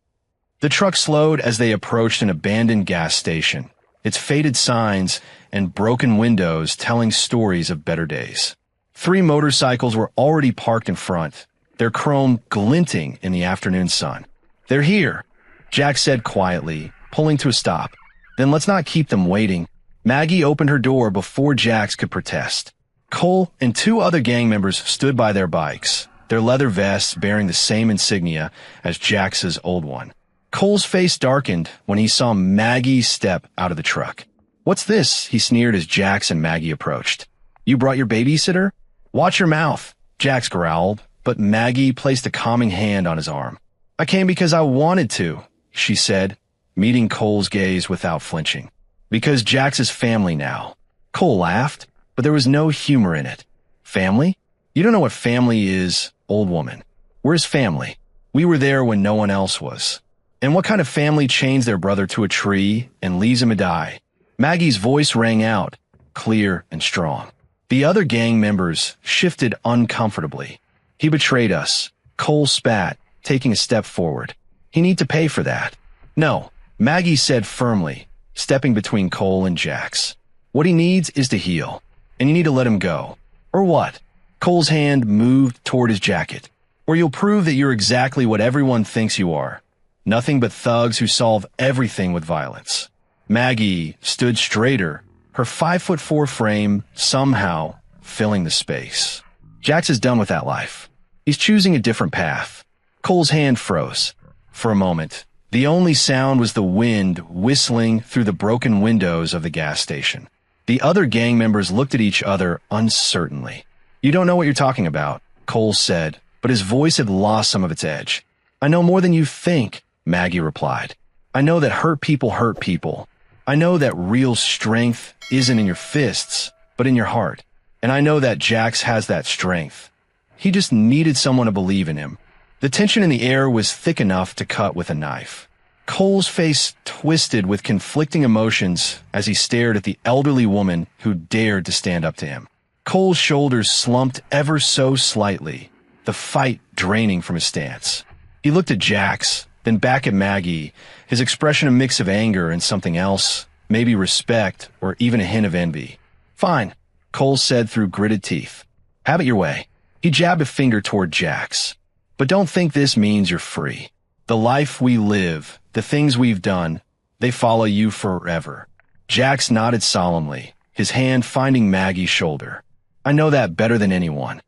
The truck slowed as they approached an abandoned gas station, its faded signs and broken windows telling stories of better days. 3 motorcycles were already parked in front, their chrome glinting in the afternoon sun. "They're here," Jax said quietly, pulling to a stop. "Then let's not keep them waiting." Maggie opened her door before Jax could protest. Cole and 2 other gang members stood by their bikes, their leather vests bearing the same insignia as Jax's old one. Cole's face darkened when he saw Maggie step out of the truck. "What's this?" he sneered as Jax and Maggie approached. "You brought your babysitter?" "Watch your mouth," Jax growled, but Maggie placed a calming hand on his arm. "I came because I wanted to," she said, meeting Cole's gaze without flinching. "Because Jax is family now." Cole laughed, but there was no humor in it. "Family? You don't know what family is, old woman. We're his family. We were there when no one else was." "And what kind of family chains their brother to a tree and leaves him to die?" Maggie's voice rang out, clear and strong. The other gang members shifted uncomfortably. "He betrayed us," Cole spat, taking a step forward. "He need to pay for that." "No," Maggie said firmly, stepping between Cole and Jax. "What he needs is to heal, and you need to let him go." "Or what?" Cole's hand moved toward his jacket. "Or you'll prove that you're exactly what everyone thinks you are. Nothing but thugs who solve everything with violence." Maggie stood straighter, her 5'4" frame somehow filling the space. "Jax is done with that life. He's choosing a different path." Cole's hand froze. For a moment, the only sound was the wind whistling through the broken windows of the gas station. The other gang members looked at each other uncertainly. "You don't know what you're talking about," Cole said, but his voice had lost some of its edge. "I know more than you think," Maggie replied. "I know that hurt people. I know that real strength isn't in your fists, but in your heart. And I know that Jax has that strength. He just needed someone to believe in him." The tension in the air was thick enough to cut with a knife. Cole's face twisted with conflicting emotions as he stared at the elderly woman who dared to stand up to him. Cole's shoulders slumped ever so slightly, the fight draining from his stance. He looked at Jax, then back at Maggie, his expression a mix of anger and something else, maybe respect or even a hint of envy. "Fine," Cole said through gritted teeth. "Have it your way." He jabbed a finger toward Jax. "But don't think this means you're free. The life we live, the things we've done, they follow you forever." Jax nodded solemnly, his hand finding Maggie's shoulder. "I know that better than anyone."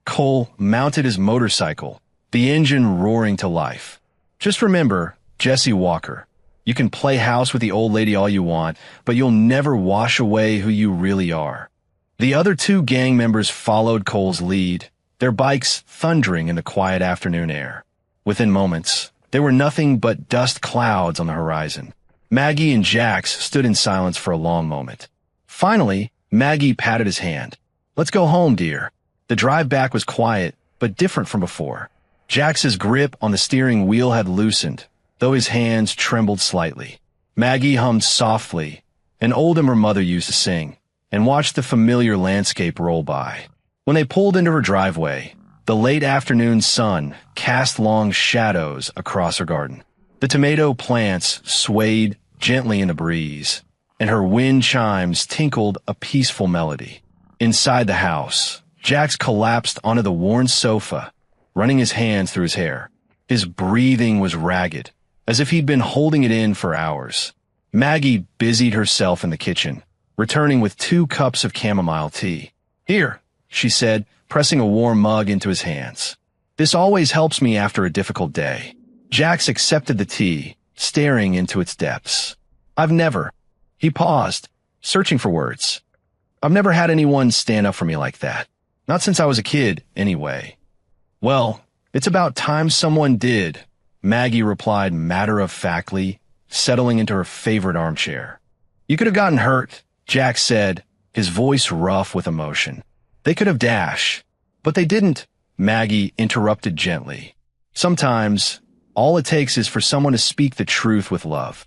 Cole mounted his motorcycle, the engine roaring to life. "Just remember, Jesse Walker, you can play house with the old lady all you want, but you'll never wash away who you really are." The other 2 gang members followed Cole's lead, their bikes thundering in the quiet afternoon air. Within moments, there were nothing but dust clouds on the horizon. Maggie and Jax stood in silence for a long moment. Finally, Maggie patted his hand. "Let's go home, dear." The drive back was quiet, but different from before. Jax's grip on the steering wheel had loosened, though his hands trembled slightly. Maggie hummed softly, an old hymn her mother used to sing, and watched the familiar landscape roll by. When they pulled into her driveway, the late afternoon sun cast long shadows across her garden. The tomato plants swayed gently in the breeze, and her wind chimes tinkled a peaceful melody. Inside the house, Jax collapsed onto the worn sofa, running his hands through his hair. His breathing was ragged, as if he'd been holding it in for hours. Maggie busied herself in the kitchen, returning with 2 cups of chamomile tea. "Here," she said, pressing a warm mug into his hands. "This always helps me after a difficult day." Jax accepted the tea, staring into its depths. "I've never—" He paused, searching for words. "I've never had anyone stand up for me like that. Not since I was a kid, anyway." "Well, it's about time someone did," Maggie replied matter-of-factly, settling into her favorite armchair. "You could have gotten hurt," Jax said, his voice rough with emotion. "They could have dashed, but they didn't," Maggie interrupted gently. "Sometimes, all it takes is for someone to speak the truth with love."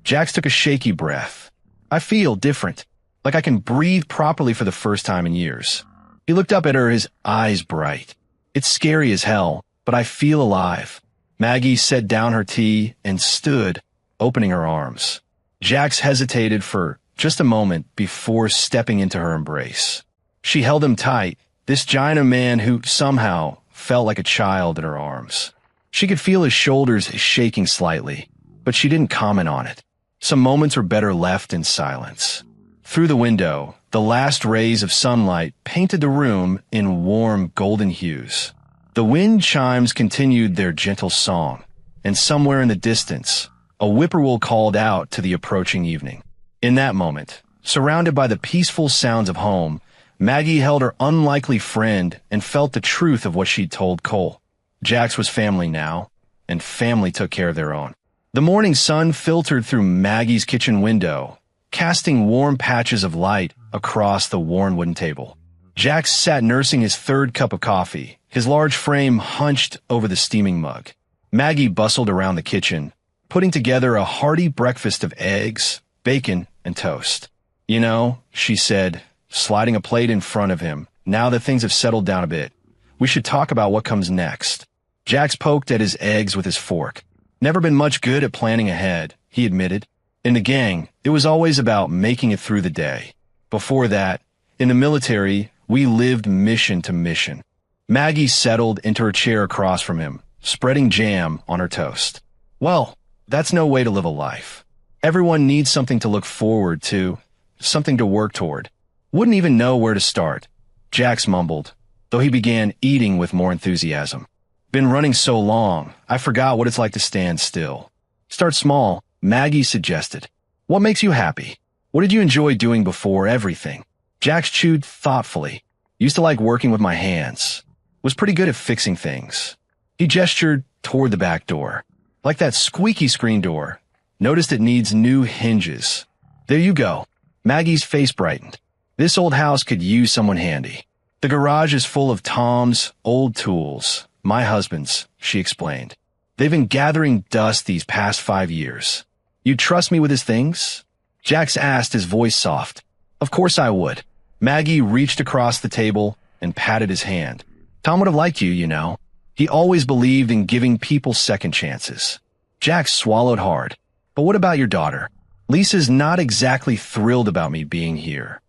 Jax took a shaky breath. "I feel different, like I can breathe properly for the first time in years." He looked up at her, his eyes bright. "It's scary as hell, but I feel alive." Maggie set down her tea and stood, opening her arms. Jax hesitated for just a moment before stepping into her embrace. She held him tight, this giant of man who somehow felt like a child in her arms. She could feel his shoulders shaking slightly, but she didn't comment on it. Some moments were better left in silence. Through the window, the last rays of sunlight painted the room in warm golden hues. The wind chimes continued their gentle song, and somewhere in the distance, a whippoorwill called out to the approaching evening. In that moment, surrounded by the peaceful sounds of home, Maggie held her unlikely friend and felt the truth of what she'd told Cole. Jax was family now, and family took care of their own. The morning sun filtered through Maggie's kitchen window, casting warm patches of light across the worn wooden table. Jax sat nursing his 3rd cup of coffee, his large frame hunched over the steaming mug. Maggie bustled around the kitchen, putting together a hearty breakfast of eggs, bacon, and toast. "You know," she said, sliding a plate in front of him, "now that things have settled down a bit, we should talk about what comes next." Jax poked at his eggs with his fork. "Never been much good at planning ahead," he admitted. "In the gang, it was always about making it through the day. Before that, in the military, we lived mission to mission." Maggie settled into her chair across from him, spreading jam on her toast. "Well, that's no way to live a life. Everyone needs something to look forward to, something to work toward." "Wouldn't even know where to start," Jax mumbled, though he began eating with more enthusiasm. "Been running so long, I forgot what it's like to stand still." "Start small," Maggie suggested. "What makes you happy? What did you enjoy doing before everything?" Jax chewed thoughtfully. "Used to like working with my hands. Was pretty good at fixing things." He gestured toward the back door. "Like that squeaky screen door. Noticed it needs new hinges." "There you go." Maggie's face brightened. "This old house could use someone handy. The garage is full of Tom's old tools, my husband's," she explained. "They've been gathering dust these past 5 years. You'd trust me with his things?" Jax asked, his voice soft. "Of course I would." Maggie reached across the table and patted his hand. "Tom would have liked you, you know. He always believed in giving people second chances." Jax swallowed hard. "But what about your daughter? Lisa's not exactly thrilled about me being here."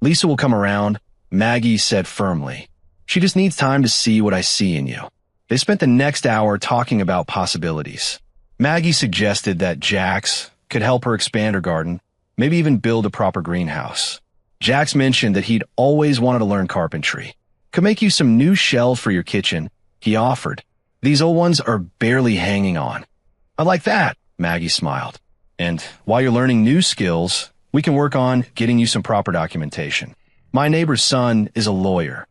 "Lisa will come around," Maggie said firmly. "She just needs time to see what I see in you." They spent the next hour talking about possibilities. Maggie suggested that Jax could help her expand her garden, maybe even build a proper greenhouse. Jax mentioned that he'd always wanted to learn carpentry. "Could make you some new shelves for your kitchen," he offered. "These old ones are barely hanging on." "I like that," Maggie smiled. "And while you're learning new skills, we can work on getting you some proper documentation. My neighbor's son is a lawyer.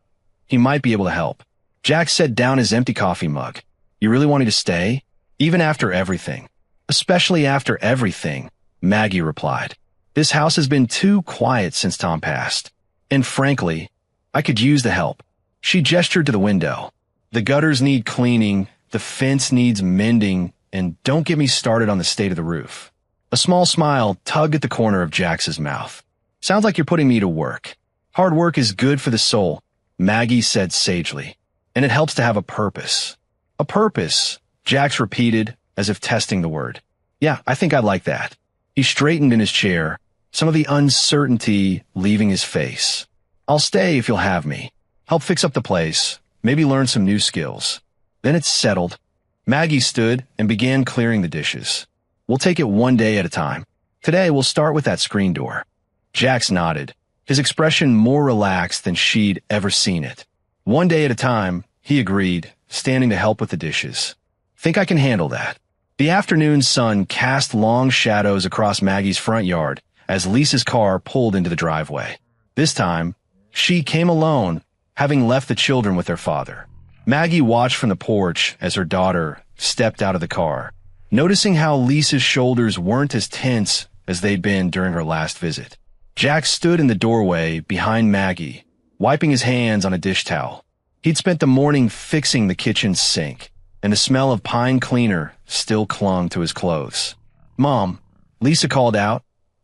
He might be able to help." Jax set down his empty coffee mug. "You really want me to stay? Even after everything?" "Especially after everything," Maggie replied. "This house has been too quiet since Tom passed. And frankly, I could use the help." She gestured to the window. "The gutters need cleaning, The fence needs mending, and don't get me started on the state of the roof. A small smile tugged at the corner of Jax's mouth. Sounds like you're putting me to work. Hard work is good for the soul, Maggie said sagely, and it helps to have a purpose. A purpose, Jax repeated, as if testing the word. Yeah, I think I like that. He straightened in his chair, some of the uncertainty leaving his face. I'll stay if you'll have me. Help fix up the place, maybe learn some new skills. Then it's settled. Maggie stood and began clearing the dishes. We'll take it one day at a time. Today we'll start with that screen door. Jax nodded, his expression more relaxed than she'd ever seen it. One day at a time, he agreed, standing to help with the dishes. Think I can handle that. The afternoon sun cast long shadows across Maggie's front yard as Lisa's car pulled into the driveway. This time, she came alone, having left the children with their father. Maggie watched from the porch as her daughter stepped out of the car, noticing how Lisa's shoulders weren't as tense as they'd been during her last visit. Jax stood in the doorway behind Maggie, wiping his hands on a dish towel. He'd spent the morning fixing the kitchen sink, and the smell of pine cleaner still clung to his clothes. Mom, Lisa called out,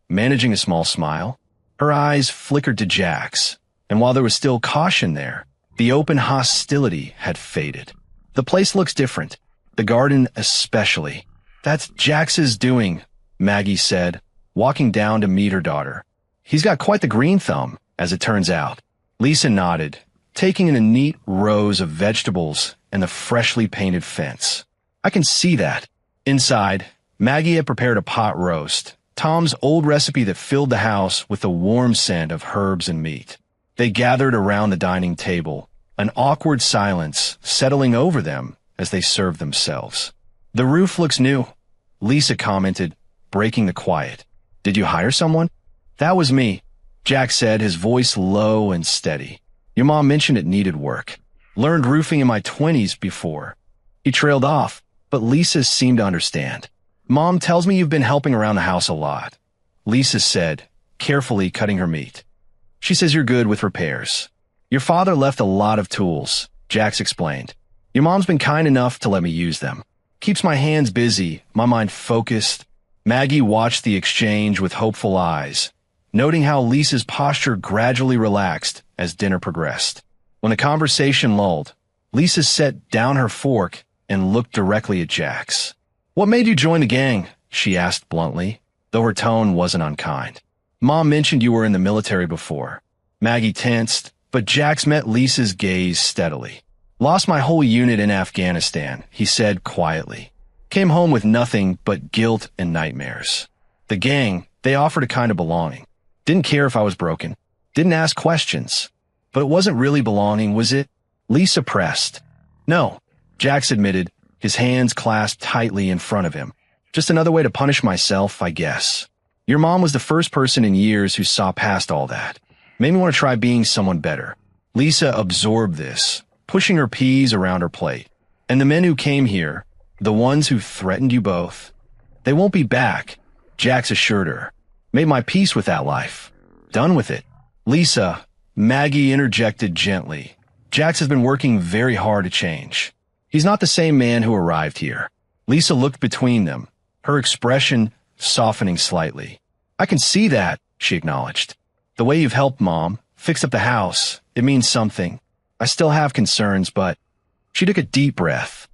managing a small smile. Her eyes flickered to Jax, and while there was still caution there, the open hostility had faded. The place looks different, the garden especially. That's Jax's doing, Maggie said, walking down to meet her daughter. He's got quite the green thumb, as it turns out. Lisa nodded, taking in a neat rows of vegetables and the freshly painted fence. I can see that. Inside, Maggie had prepared a pot roast, Tom's old recipe that filled the house with the warm scent of herbs and meat. They gathered around the dining table, an awkward silence settling over them as they served themselves. The roof looks new, Lisa commented, breaking the quiet. Did you hire someone? That was me, Jax said, his voice low and steady. Your mom mentioned it needed work. Learned roofing in my 20s before. He trailed off, but Lisa seemed to understand. Mom tells me you've been helping around the house a lot, Lisa said, carefully cutting her meat. She says you're good with repairs. Your father left a lot of tools, Jax explained. Your mom's been kind enough to let me use them. Keeps my hands busy, my mind focused. Maggie watched the exchange with hopeful eyes, noting how Lisa's posture gradually relaxed as dinner progressed. When the conversation lulled, Lisa set down her fork and looked directly at Jax. What made you join the gang? She asked bluntly, though her tone wasn't unkind. Mom mentioned you were in the military before. Maggie tensed, but Jax met Lisa's gaze steadily. Lost my whole unit in Afghanistan, he said quietly. Came home with nothing but guilt and nightmares. The gang, they offered a kind of belonging. Didn't care if I was broken. Didn't ask questions. But it wasn't really belonging, was it? Lisa pressed. No, Jax admitted, his hands clasped tightly in front of him. Just another way to punish myself, I guess. Your mom was the first person in years who saw past all that. Made me want to try being someone better. Lisa absorbed this, pushing her peas around her plate. And the men who came here, the ones who threatened you both, they won't be back, Jax assured her. Made my peace with that life. Done with it. Lisa, Maggie interjected gently. Jax has been working very hard to change. He's not the same man who arrived here. Lisa looked between them, her expression softening slightly. I can see that, she acknowledged. The way you've helped Mom, fix up the house, it means something. I still have concerns, but she took a deep breath.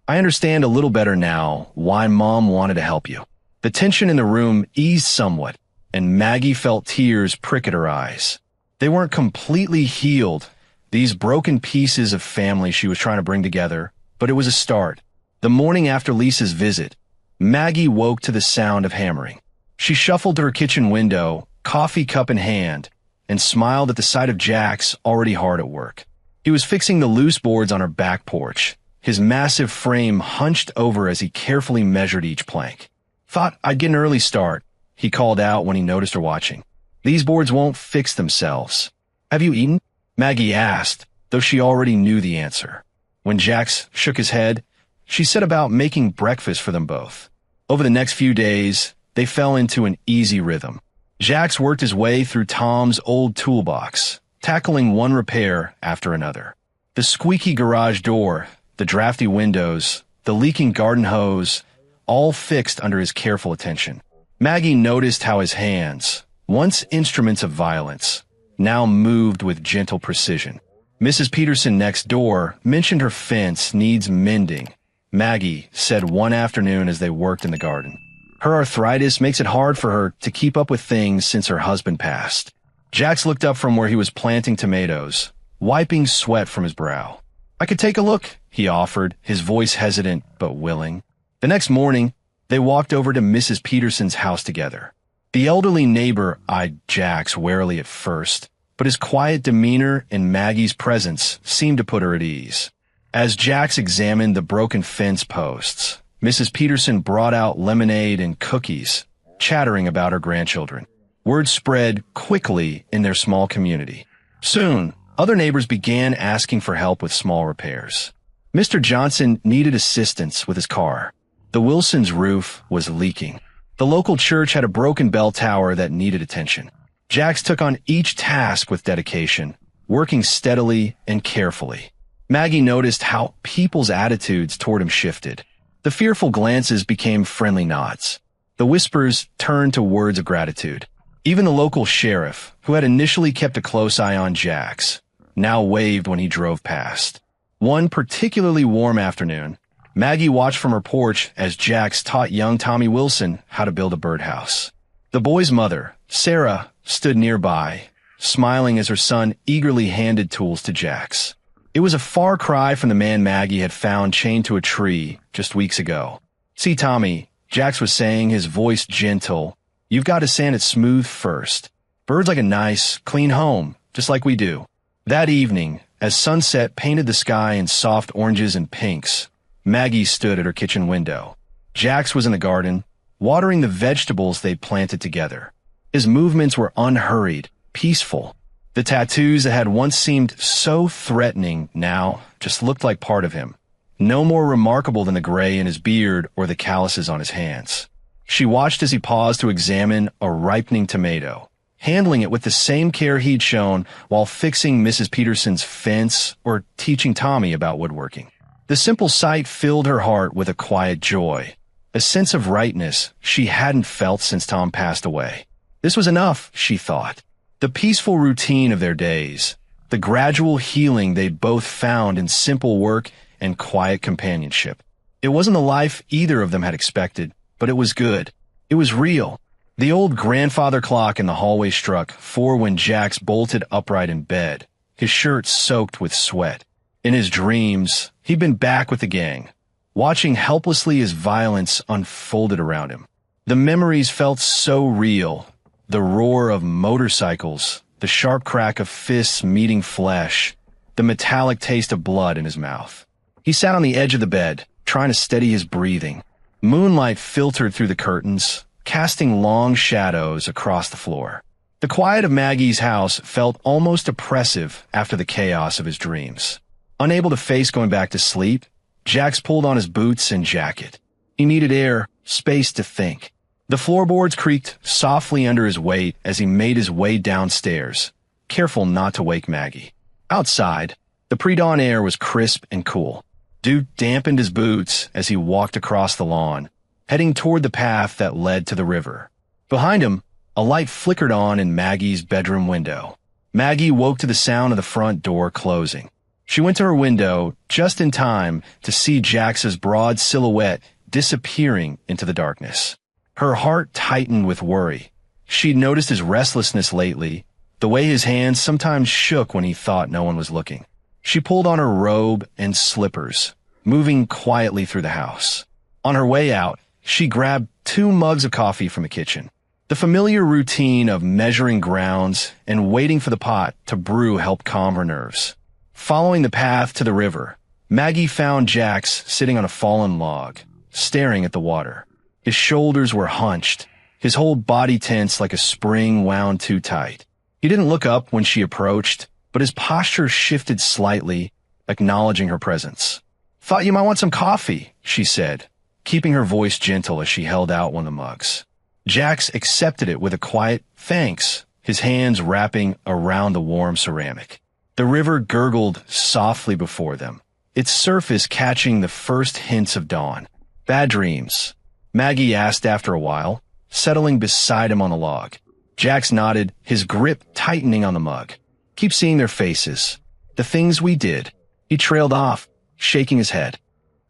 I understand a little better now why Mom wanted to help you. The tension in the room eased somewhat, and Maggie felt tears prick at her eyes. They weren't completely healed, these broken pieces of family she was trying to bring together, but it was a start. The morning after Lisa's visit, Maggie woke to the sound of hammering. She shuffled to her kitchen window, coffee cup in hand, and smiled at the sight of Jax already hard at work. He was fixing the loose boards on her back porch, his massive frame hunched over as he carefully measured each plank. Thought I'd get an early start, he called out when he noticed her watching. These boards won't fix themselves. Have you eaten? Maggie asked, though she already knew the answer. When Jax shook his head, she set about making breakfast for them both. Over the next few days, they fell into an easy rhythm. Jax worked his way through Tom's old toolbox, tackling one repair after another. The squeaky garage door, the drafty windows, the leaking garden hose, all fixed under his careful attention. Maggie noticed how his hands, once instruments of violence, now moved with gentle precision. Mrs. Peterson next door mentioned her fence needs mending, Maggie said one afternoon as they worked in the garden. Her arthritis makes it hard for her to keep up with things since her husband passed. Jax looked up from where he was planting tomatoes, wiping sweat from his brow. I could take a look, he offered, his voice hesitant but willing. The next morning, they walked over to Mrs. Peterson's house together. The elderly neighbor eyed Jax warily at first, but his quiet demeanor and Maggie's presence seemed to put her at ease. As Jax examined the broken fence posts, Mrs. Peterson brought out lemonade and cookies, chattering about her grandchildren. Word spread quickly in their small community. Soon, other neighbors began asking for help with small repairs. Mr. Johnson needed assistance with his car. The Wilsons' roof was leaking. The local church had a broken bell tower that needed attention. Jax took on each task with dedication, working steadily and carefully. Maggie noticed how people's attitudes toward him shifted. The fearful glances became friendly nods. The whispers turned to words of gratitude. Even the local sheriff, who had initially kept a close eye on Jax, now waved when he drove past. One particularly warm afternoon, Maggie watched from her porch as Jax taught young Tommy Wilson how to build a birdhouse. The boy's mother, Sarah, stood nearby, smiling as her son eagerly handed tools to Jax. It was a far cry from the man Maggie had found chained to a tree just weeks ago. See, Tommy, Jax was saying, his voice gentle, you've got to sand it smooth first. Birds like a nice, clean home, just like we do. That evening, as sunset painted the sky in soft oranges and pinks, Maggie stood at her kitchen window. Jax was in the garden, watering the vegetables they'd planted together. His movements were unhurried, peaceful. The tattoos that had once seemed so threatening now just looked like part of him, no more remarkable than the gray in his beard or the calluses on his hands. She watched as he paused to examine a ripening tomato, handling it with the same care he'd shown while fixing Mrs. Peterson's fence or teaching Tommy about woodworking. The simple sight filled her heart with a quiet joy, a sense of rightness she hadn't felt since Tom passed away. This was enough, she thought. The peaceful routine of their days, the gradual healing they both found in simple work and quiet companionship. It wasn't the life either of them had expected, but it was good. It was real. The old grandfather clock in the hallway struck 4 when Jax bolted upright in bed, his shirt soaked with sweat. In his dreams, he'd been back with the gang, watching helplessly as violence unfolded around him. The memories felt so real. The roar of motorcycles, the sharp crack of fists meeting flesh, the metallic taste of blood in his mouth. He sat on the edge of the bed, trying to steady his breathing. Moonlight filtered through the curtains, casting long shadows across the floor. The quiet of Maggie's house felt almost oppressive after the chaos of his dreams. Unable to face going back to sleep, Jax pulled on his boots and jacket. He needed air, space to think. The floorboards creaked softly under his weight as he made his way downstairs, careful not to wake Maggie. Outside, the pre-dawn air was crisp and cool. Dew dampened his boots as he walked across the lawn, heading toward the path that led to the river. Behind him, a light flickered on in Maggie's bedroom window. Maggie woke to the sound of the front door closing. She went to her window just in time to see Jax's broad silhouette disappearing into the darkness. Her heart tightened with worry. She'd noticed his restlessness lately, the way his hands sometimes shook when he thought no one was looking. She pulled on her robe and slippers, moving quietly through the house. On her way out, she grabbed 2 mugs of coffee from the kitchen. The familiar routine of measuring grounds and waiting for the pot to brew helped calm her nerves. Following the path to the river, Maggie found Jax sitting on a fallen log, staring at the water. His shoulders were hunched, his whole body tense like a spring wound too tight. He didn't look up when she approached, but his posture shifted slightly, acknowledging her presence. "Thought you might want some coffee," she said, keeping her voice gentle as she held out one of the mugs. Jax accepted it with a quiet thanks, his hands wrapping around the warm ceramic. The river gurgled softly before them, its surface catching the first hints of dawn. "Bad dreams?" Maggie asked after a while, settling beside him on the log. Jax nodded, his grip tightening on the mug. "Keep seeing their faces. The things we did." He trailed off, shaking his head.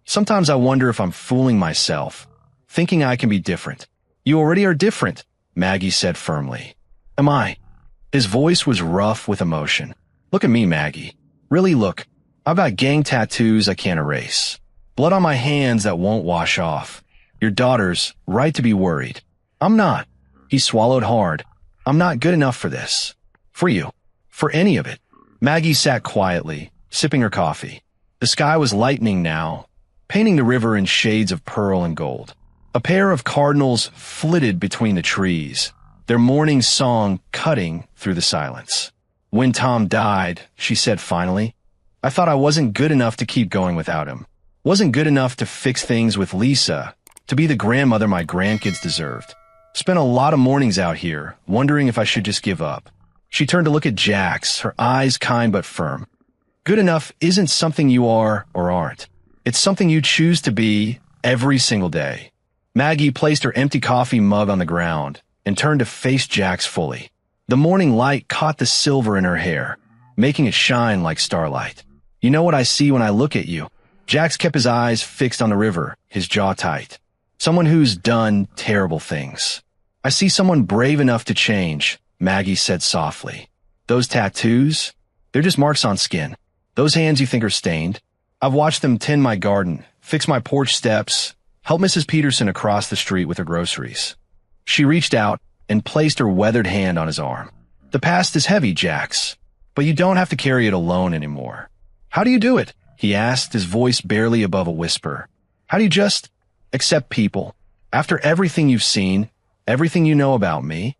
"Sometimes I wonder if I'm fooling myself, thinking I can be different." "You already are different," Maggie said firmly. "Am I?" His voice was rough with emotion. "Look at me, Maggie. Really look. I've got gang tattoos I can't erase. Blood on my hands that won't wash off. Your daughter's right to be worried. I'm not." He swallowed hard. "I'm not good enough for this. For you. For any of it." Maggie sat quietly, sipping her coffee. The sky was lightening now, painting the river in shades of pearl and gold. A pair of cardinals flitted between the trees, their morning song cutting through the silence. "When Tom died," she said finally, "I thought I wasn't good enough to keep going without him. Wasn't good enough to fix things with Lisa, to be the grandmother my grandkids deserved. Spent a lot of mornings out here, wondering if I should just give up." She turned to look at Jax, her eyes kind but firm. "Good enough isn't something you are or aren't. It's something you choose to be every single day." Maggie placed her empty coffee mug on the ground and turned to face Jax fully. The morning light caught the silver in her hair, making it shine like starlight. "You know what I see when I look at you?" Jax kept his eyes fixed on the river, his jaw tight. "Someone who's done terrible things." "I see someone brave enough to change," Maggie said softly. "Those tattoos? They're just marks on skin. Those hands you think are stained? I've watched them tend my garden, fix my porch steps, help Mrs. Peterson across the street with her groceries." She reached out and placed her weathered hand on his arm. "The past is heavy, Jax, but you don't have to carry it alone anymore." "How do you do it?" he asked, his voice barely above a whisper. "How do you just accept people? After everything you've seen, everything you know about me?"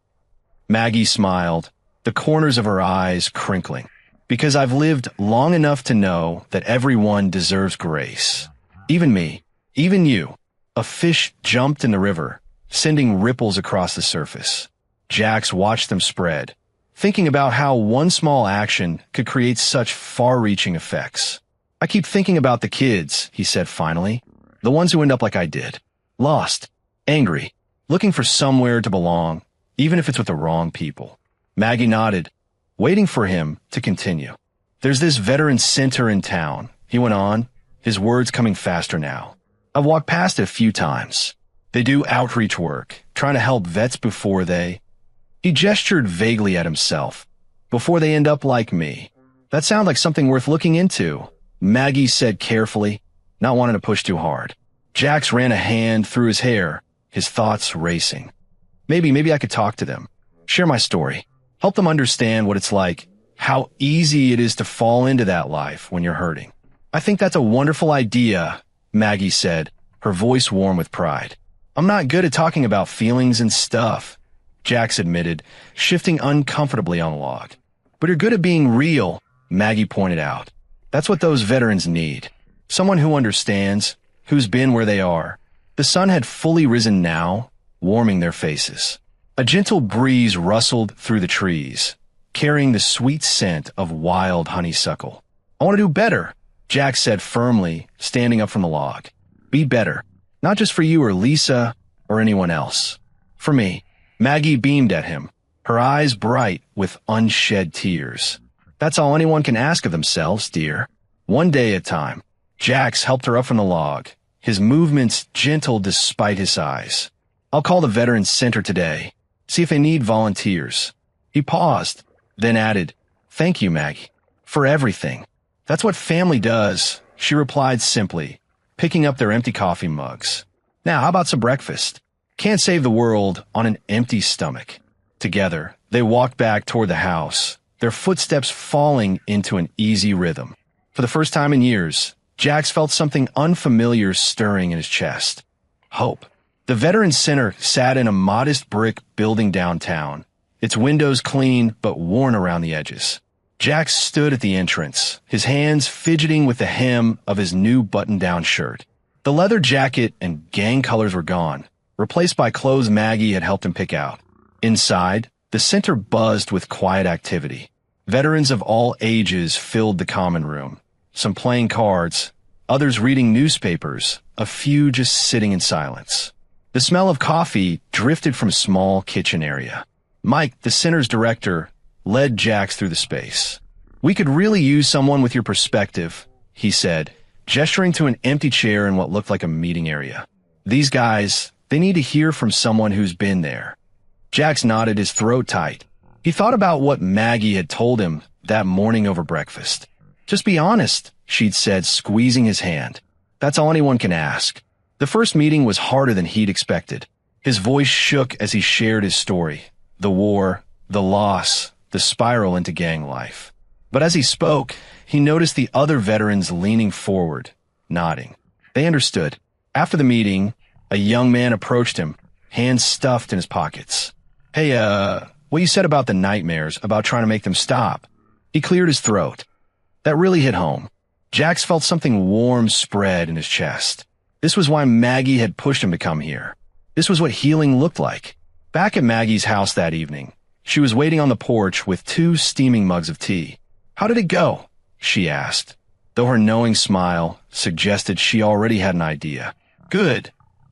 Maggie smiled, the corners of her eyes crinkling. "Because I've lived long enough to know that everyone deserves grace. Even me, even you." A fish jumped in the river, sending ripples across the surface. Jax watched them spread, thinking about how one small action could create such far-reaching effects. "I keep thinking about the kids," he said finally. "The ones who end up like I did. Lost, angry, looking for somewhere to belong, even if it's with the wrong people." Maggie nodded, waiting for him to continue. "There's this veteran center in town," he went on, his words coming faster now. "I've walked past it a few times. They do outreach work, trying to help vets before they—" He gestured vaguely at himself. "Before they end up like me." "That sounds like something worth looking into," Maggie said carefully, not wanting to push too hard. Jax ran a hand through his hair, his thoughts racing. Maybe I could talk to them, share my story, help them understand what it's like, how easy it is to fall into that life when you're hurting." "I think that's a wonderful idea," Maggie said, her voice warm with pride. "I'm not good at talking about feelings and stuff," Jax admitted, shifting uncomfortably on the log. "But you're good at being real," Maggie pointed out. "That's what those veterans need. Someone who understands, who's been where they are." The sun had fully risen now, warming their faces. A gentle breeze rustled through the trees, carrying the sweet scent of wild honeysuckle. "I want to do better," Jax said firmly, standing up from the log. "Be better. Not just for you or Lisa or anyone else. For me." Maggie beamed at him, her eyes bright with unshed tears. "That's all anyone can ask of themselves, dear. One day at a time." Jax helped her up from the log, his movements gentle despite his size. "I'll call the Veterans Center today, see if they need volunteers." He paused, then added, "Thank you, Maggie, for everything." "That's what family does," she replied simply, picking up their empty coffee mugs. "Now, how about some breakfast? Can't save the world on an empty stomach." Together, they walked back toward the house, their footsteps falling into an easy rhythm. For the first time in years, Jax felt something unfamiliar stirring in his chest. Hope. The Veterans Center sat in a modest brick building downtown, its windows clean but worn around the edges. Jax stood at the entrance, his hands fidgeting with the hem of his new button-down shirt. The leather jacket and gang colors were gone, replaced by clothes Maggie had helped him pick out. Inside, the center buzzed with quiet activity. Veterans of all ages filled the common room, some playing cards, others reading newspapers, a few just sitting in silence. The smell of coffee drifted from a small kitchen area. Mike, the center's director, led Jax through the space. "We could really use someone with your perspective," he said, gesturing to an empty chair in what looked like a meeting area. "These guys, they need to hear from someone who's been there." Jax nodded, his throat tight. He thought about what Maggie had told him that morning over breakfast. "Just be honest," she'd said, squeezing his hand. "That's all anyone can ask." The first meeting was harder than he'd expected. His voice shook as he shared his story. The war, the loss, the spiral into gang life. But as he spoke, he noticed the other veterans leaning forward, nodding. They understood. After the meeting, a young man approached him, hands stuffed in his pockets. "Hey, what you said about the nightmares, about trying to make them stop." He cleared his throat. That really hit home. Jax felt something warm spread in his chest. This was why Maggie had pushed him to come here. This was what healing looked like. Back at Maggie's house that evening, she was waiting on the porch with 2 steaming mugs of tea. "How did it go?" she asked, though her knowing smile suggested she already had an idea. "Good,"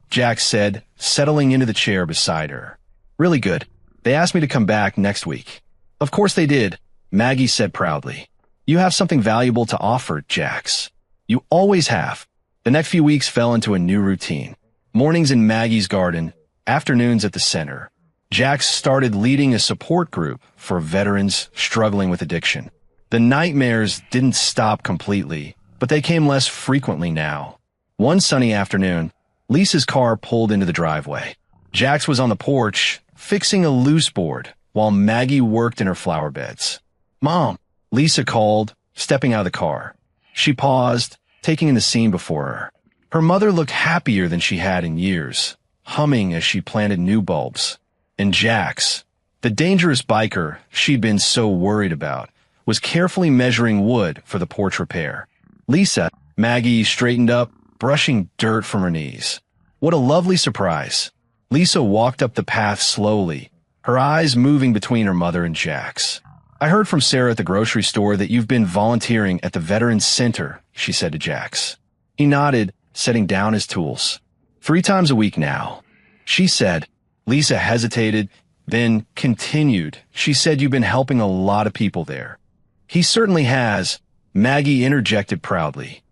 Jax said, settling into the chair beside her. "Really good. They asked me to come back next week." "Of course they did," Maggie said proudly. "You have something valuable to offer, Jax. You always have." The next few weeks fell into a new routine. Mornings in Maggie's garden, afternoons at the center. Jax started leading a support group for veterans struggling with addiction. The nightmares didn't stop completely, but they came less frequently now. One sunny afternoon, Lisa's car pulled into the driveway. Jax was on the porch, fixing a loose board, while Maggie worked in her flower beds. "Mom," Lisa called, stepping out of the car. She paused, taking in the scene before her. Her mother looked happier than she had in years, humming as she planted new bulbs. And Jax, the dangerous biker she'd been so worried about, was carefully measuring wood for the porch repair. "Lisa," Maggie straightened up, brushing dirt from her knees. "What a lovely surprise." Lisa walked up the path slowly, her eyes moving between her mother and Jax. "I heard from Sarah at the grocery store that you've been volunteering at the Veterans Center," she said to Jax. He nodded, setting down his tools. 3 times a week now." She said. Lisa hesitated, then continued. "She said you've been helping a lot of people there." "He certainly has," Maggie interjected proudly.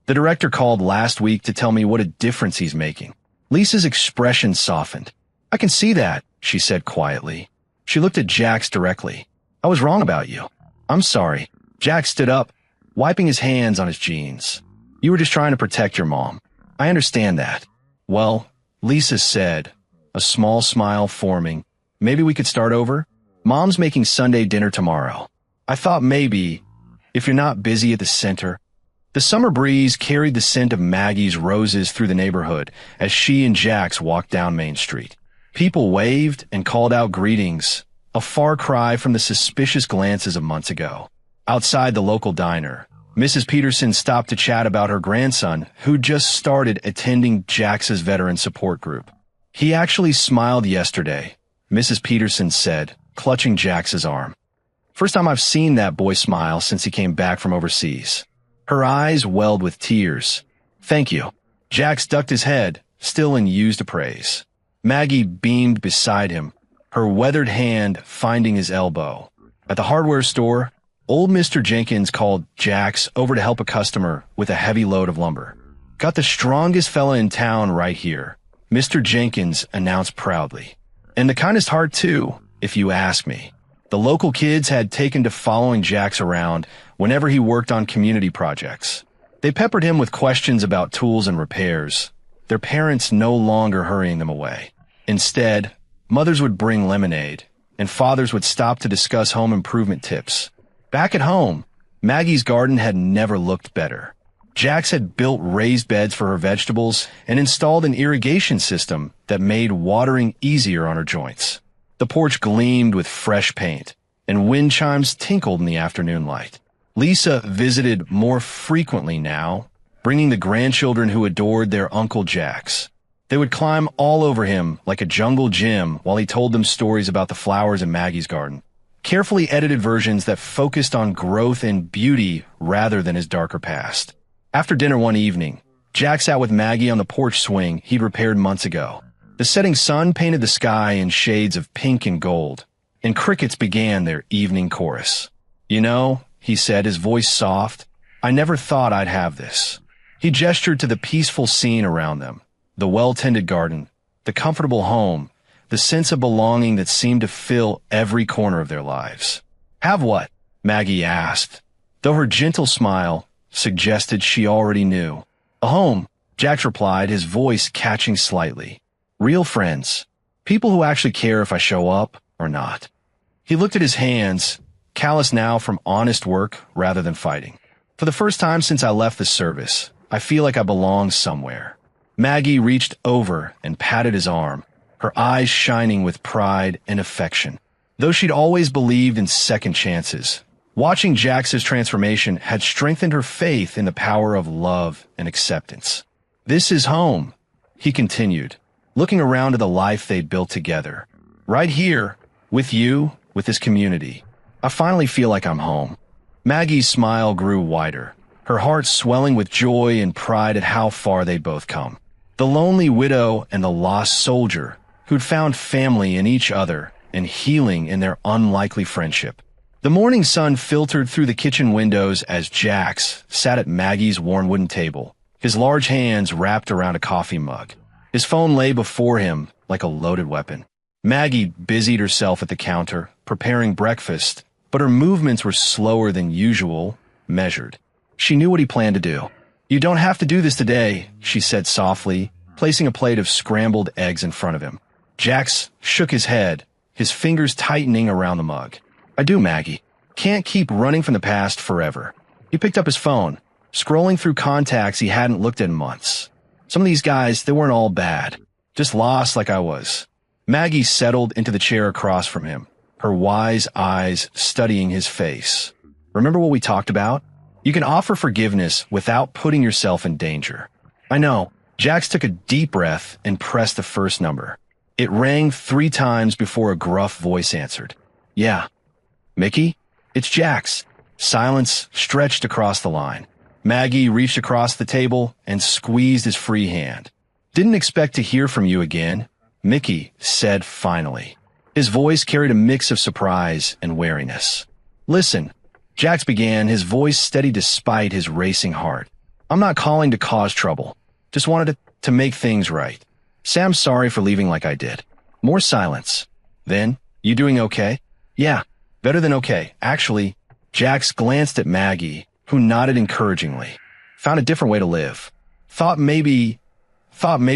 "The director called last week to tell me what a difference he's making." Lisa's expression softened. "I can see that," she said quietly. She looked at Jax directly. "I was wrong about you." "I'm sorry." Jax stood up, wiping his hands on his jeans. "You were just trying to protect your mom. I understand that." "Well," Lisa said, a small smile forming, "maybe we could start over? Mom's making Sunday dinner tomorrow. I thought maybe, if you're not busy at the center." The summer breeze carried the scent of Maggie's roses through the neighborhood as she and Jax walked down Main Street. People waved and called out greetings, a far cry from the suspicious glances of months ago. Outside the local diner, Mrs. Peterson stopped to chat about her grandson, who'd just started attending Jax's veteran support group. "He actually smiled yesterday," Mrs. Peterson said, clutching Jax's arm. "First time I've seen that boy smile since he came back from overseas." Her eyes welled with tears. "Thank you." Jax ducked his head, still in used praise. Maggie beamed beside him, her weathered hand finding his elbow. At the hardware store, old Mr. Jenkins called Jax over to help a customer with a heavy load of lumber. "Got the strongest fella in town right here," Mr. Jenkins announced proudly. "And the kindest heart, too, if you ask me." The local kids had taken to following Jax around whenever he worked on community projects. They peppered him with questions about tools and repairs, their parents no longer hurrying them away. Instead, mothers would bring lemonade, and fathers would stop to discuss home improvement tips. Back at home, Maggie's garden had never looked better. Jax had built raised beds for her vegetables and installed an irrigation system that made watering easier on her joints. The porch gleamed with fresh paint, and wind chimes tinkled in the afternoon light. Lisa visited more frequently now, bringing the grandchildren who adored their Uncle Jax. They would climb all over him like a jungle gym while he told them stories about the flowers in Maggie's garden, carefully edited versions that focused on growth and beauty rather than his darker past. After dinner one evening, Jack sat with Maggie on the porch swing he'd repaired months ago. The setting sun painted the sky in shades of pink and gold, and crickets began their evening chorus. "You know," he said, his voice soft, "I never thought I'd have this." He gestured to the peaceful scene around them, the well-tended garden, the comfortable home, the sense of belonging that seemed to fill every corner of their lives. "Have what?" Maggie asked, though her gentle smile suggested she already knew. "A home," Jack replied, his voice catching slightly. "Real friends. People who actually care if I show up or not." He looked at his hands, callous now from honest work rather than fighting. "For the first time since I left the service, I feel like I belong somewhere." Maggie reached over and patted his arm, her eyes shining with pride and affection. Though she'd always believed in second chances, watching Jax's transformation had strengthened her faith in the power of love and acceptance. "This is home," he continued, looking around at the life they'd built together. "Right here, with you, with this community. I finally feel like I'm home." Maggie's smile grew wider, her heart swelling with joy and pride at how far they'd both come. The lonely widow and the lost soldier who'd found family in each other and healing in their unlikely friendship. The morning sun filtered through the kitchen windows as Jax sat at Maggie's worn wooden table, his large hands wrapped around a coffee mug. His phone lay before him like a loaded weapon. Maggie busied herself at the counter, preparing breakfast, but her movements were slower than usual, measured. She knew what he planned to do. "You don't have to do this today," she said softly, placing a plate of scrambled eggs in front of him. Jax shook his head, his fingers tightening around the mug. "I do, Maggie. Can't keep running from the past forever." He picked up his phone, scrolling through contacts he hadn't looked at in months. Some of these guys, they weren't all bad, just lost like I was. Maggie settled into the chair across from him, her wise eyes studying his face. "Remember what we talked about? You can offer forgiveness without putting yourself in danger." "I know." Jax took a deep breath and pressed the first number. It rang 3 times before a gruff voice answered. "Yeah." "Mickey?" "It's Jax." Silence stretched across the line. Maggie reached across the table and squeezed his free hand. "Didn't expect to hear from you again," Mickey said finally. His voice carried a mix of surprise and wariness. "Listen," Jax began, his voice steady despite his racing heart. "I'm not calling to cause trouble. Just wanted to make things right. Say I'm sorry for leaving like I did." More silence. Then, "You doing okay?" "Yeah, better than okay. Actually," Jax glanced at Maggie, who nodded encouragingly. "Found a different way to live. Thought maybe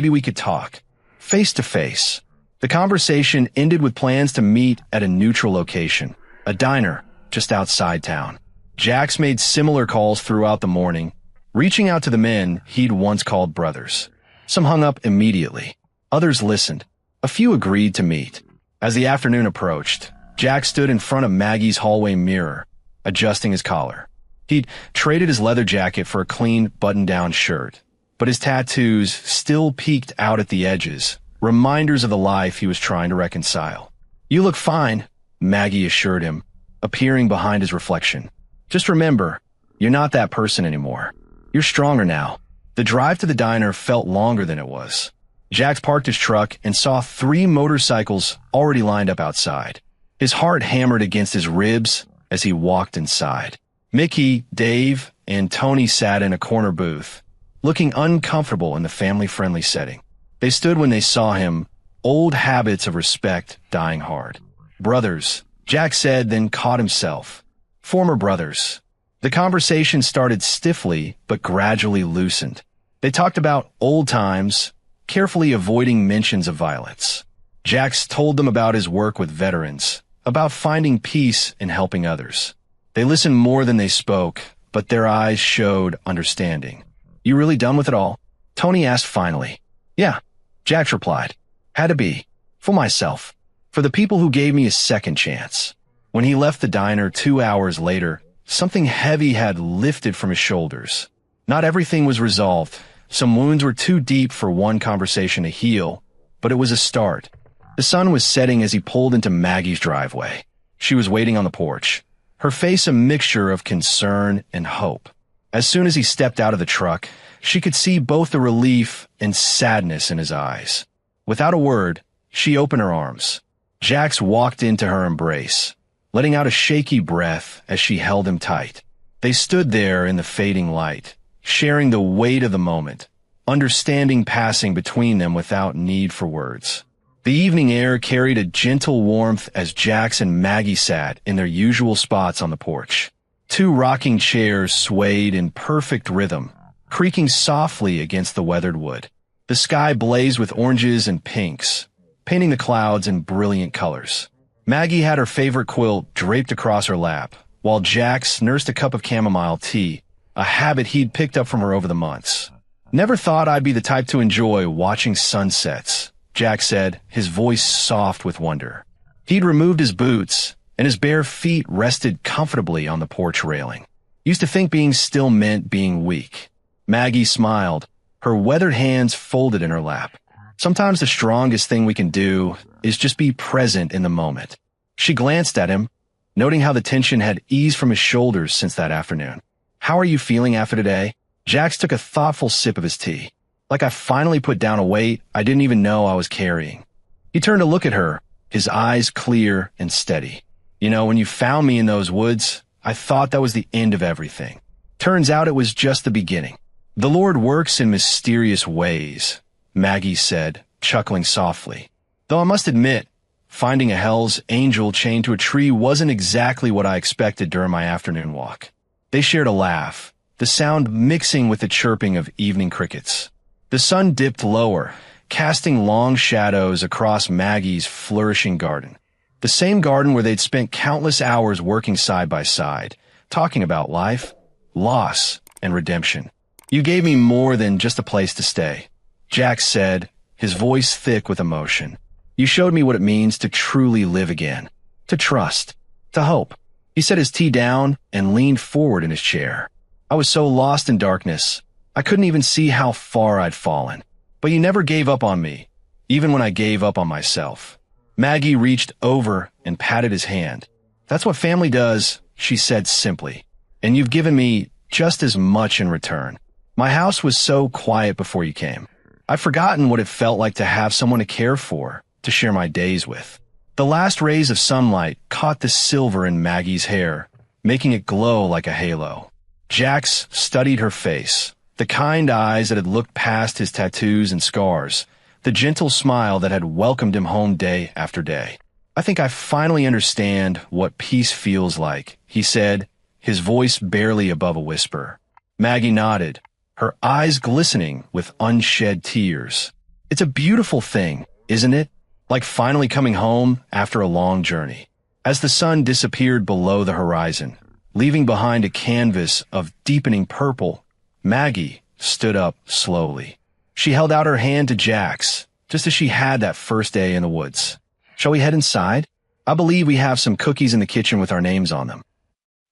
we could talk. Face to face." The conversation ended with plans to meet at a neutral location, a diner just outside town. Jax made similar calls throughout the morning, reaching out to the men he'd once called brothers. Some hung up immediately. Others listened. A few agreed to meet. As the afternoon approached, Jack stood in front of Maggie's hallway mirror, adjusting his collar. He'd traded his leather jacket for a clean button-down shirt, but his tattoos still peeked out at the edges, reminders of the life he was trying to reconcile. "You look fine," Maggie assured him, appearing behind his reflection. "Just remember, you're not that person anymore. You're stronger now." The drive to the diner felt longer than it was. Jax parked his truck and saw 3 motorcycles already lined up outside. His heart hammered against his ribs as he walked inside. Mickey, Dave, and Tony sat in a corner booth, looking uncomfortable in the family-friendly setting. They stood when they saw him, old habits of respect dying hard. "Brothers," Jack said, then caught himself. "Former brothers." The conversation started stiffly but gradually loosened. They talked about old times, carefully avoiding mentions of violence. Jax told them about his work with veterans, about finding peace and helping others. They listened more than they spoke, but their eyes showed understanding. "You really done with it all?" Tony asked finally. "Yeah," Jax replied. "Had to be. For myself. For the people who gave me a second chance." When he left the diner 2 hours later, something heavy had lifted from his shoulders. Not everything was resolved. Some wounds were too deep for one conversation to heal, but it was a start. The sun was setting as he pulled into Maggie's driveway. She was waiting on the porch, her face a mixture of concern and hope. As soon as he stepped out of the truck, she could see both the relief and sadness in his eyes. Without a word, she opened her arms. Jax walked into her embrace, letting out a shaky breath as she held him tight. They stood there in the fading light, sharing the weight of the moment, understanding passing between them without need for words. The evening air carried a gentle warmth as Jax and Maggie sat in their usual spots on the porch. Two rocking chairs swayed in perfect rhythm, creaking softly against the weathered wood. The sky blazed with oranges and pinks, painting the clouds in brilliant colors. Maggie had her favorite quilt draped across her lap, while Jax nursed a cup of chamomile tea, a habit he'd picked up from her over the months. "Never thought I'd be the type to enjoy watching sunsets," Jax said, his voice soft with wonder. He'd removed his boots, and his bare feet rested comfortably on the porch railing. Used to think being still meant being weak. Maggie smiled, her weathered hands folded in her lap. Sometimes the strongest thing we can do is just be present in the moment. She glanced at him, noting how the tension had eased from his shoulders since that afternoon. "How are you feeling after today?" Jax took a thoughtful sip of his tea. "Like I finally put down a weight I didn't even know I was carrying." He turned to look at her, his eyes clear and steady. "You know, when you found me in those woods, I thought that was the end of everything. Turns out it was just the beginning." "The Lord works in mysterious ways," Maggie said, chuckling softly. "Though I must admit, finding a Hell's Angel chained to a tree wasn't exactly what I expected during my afternoon walk." They shared a laugh, the sound mixing with the chirping of evening crickets. The sun dipped lower, casting long shadows across Maggie's flourishing garden. The same garden where they'd spent countless hours working side by side, talking about life, loss, and redemption. "You gave me more than just a place to stay," Jax said, his voice thick with emotion. "You showed me what it means to truly live again, to trust, to hope." He set his tea down and leaned forward in his chair. "I was so lost in darkness, I couldn't even see how far I'd fallen. But you never gave up on me, even when I gave up on myself." Maggie reached over and patted his hand. "That's what family does," she said simply. "And you've given me just as much in return. My house was so quiet before you came. I've forgotten what it felt like to have someone to care for, to share my days with." The last rays of sunlight caught the silver in Maggie's hair, making it glow like a halo. Jax studied her face, the kind eyes that had looked past his tattoos and scars, the gentle smile that had welcomed him home day after day. "I think I finally understand what peace feels like," he said, his voice barely above a whisper. Maggie nodded, her eyes glistening with unshed tears. "It's a beautiful thing, isn't it? Like finally coming home after a long journey." As the sun disappeared below the horizon, leaving behind a canvas of deepening purple, Maggie stood up slowly. She held out her hand to Jax, just as she had that first day in the woods. "Shall we head inside? I believe we have some cookies in the kitchen with our names on them."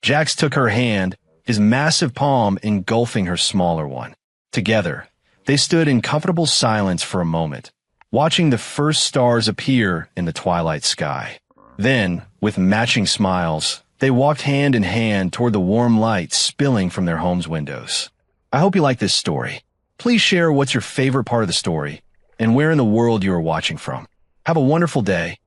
Jax took her hand, his massive palm engulfing her smaller one. Together, they stood in comfortable silence for a moment, watching the first stars appear in the twilight sky. Then, with matching smiles, they walked hand in hand toward the warm light spilling from their home's windows. I hope you like this story. Please share what's your favorite part of the story and where in the world you are watching from. Have a wonderful day.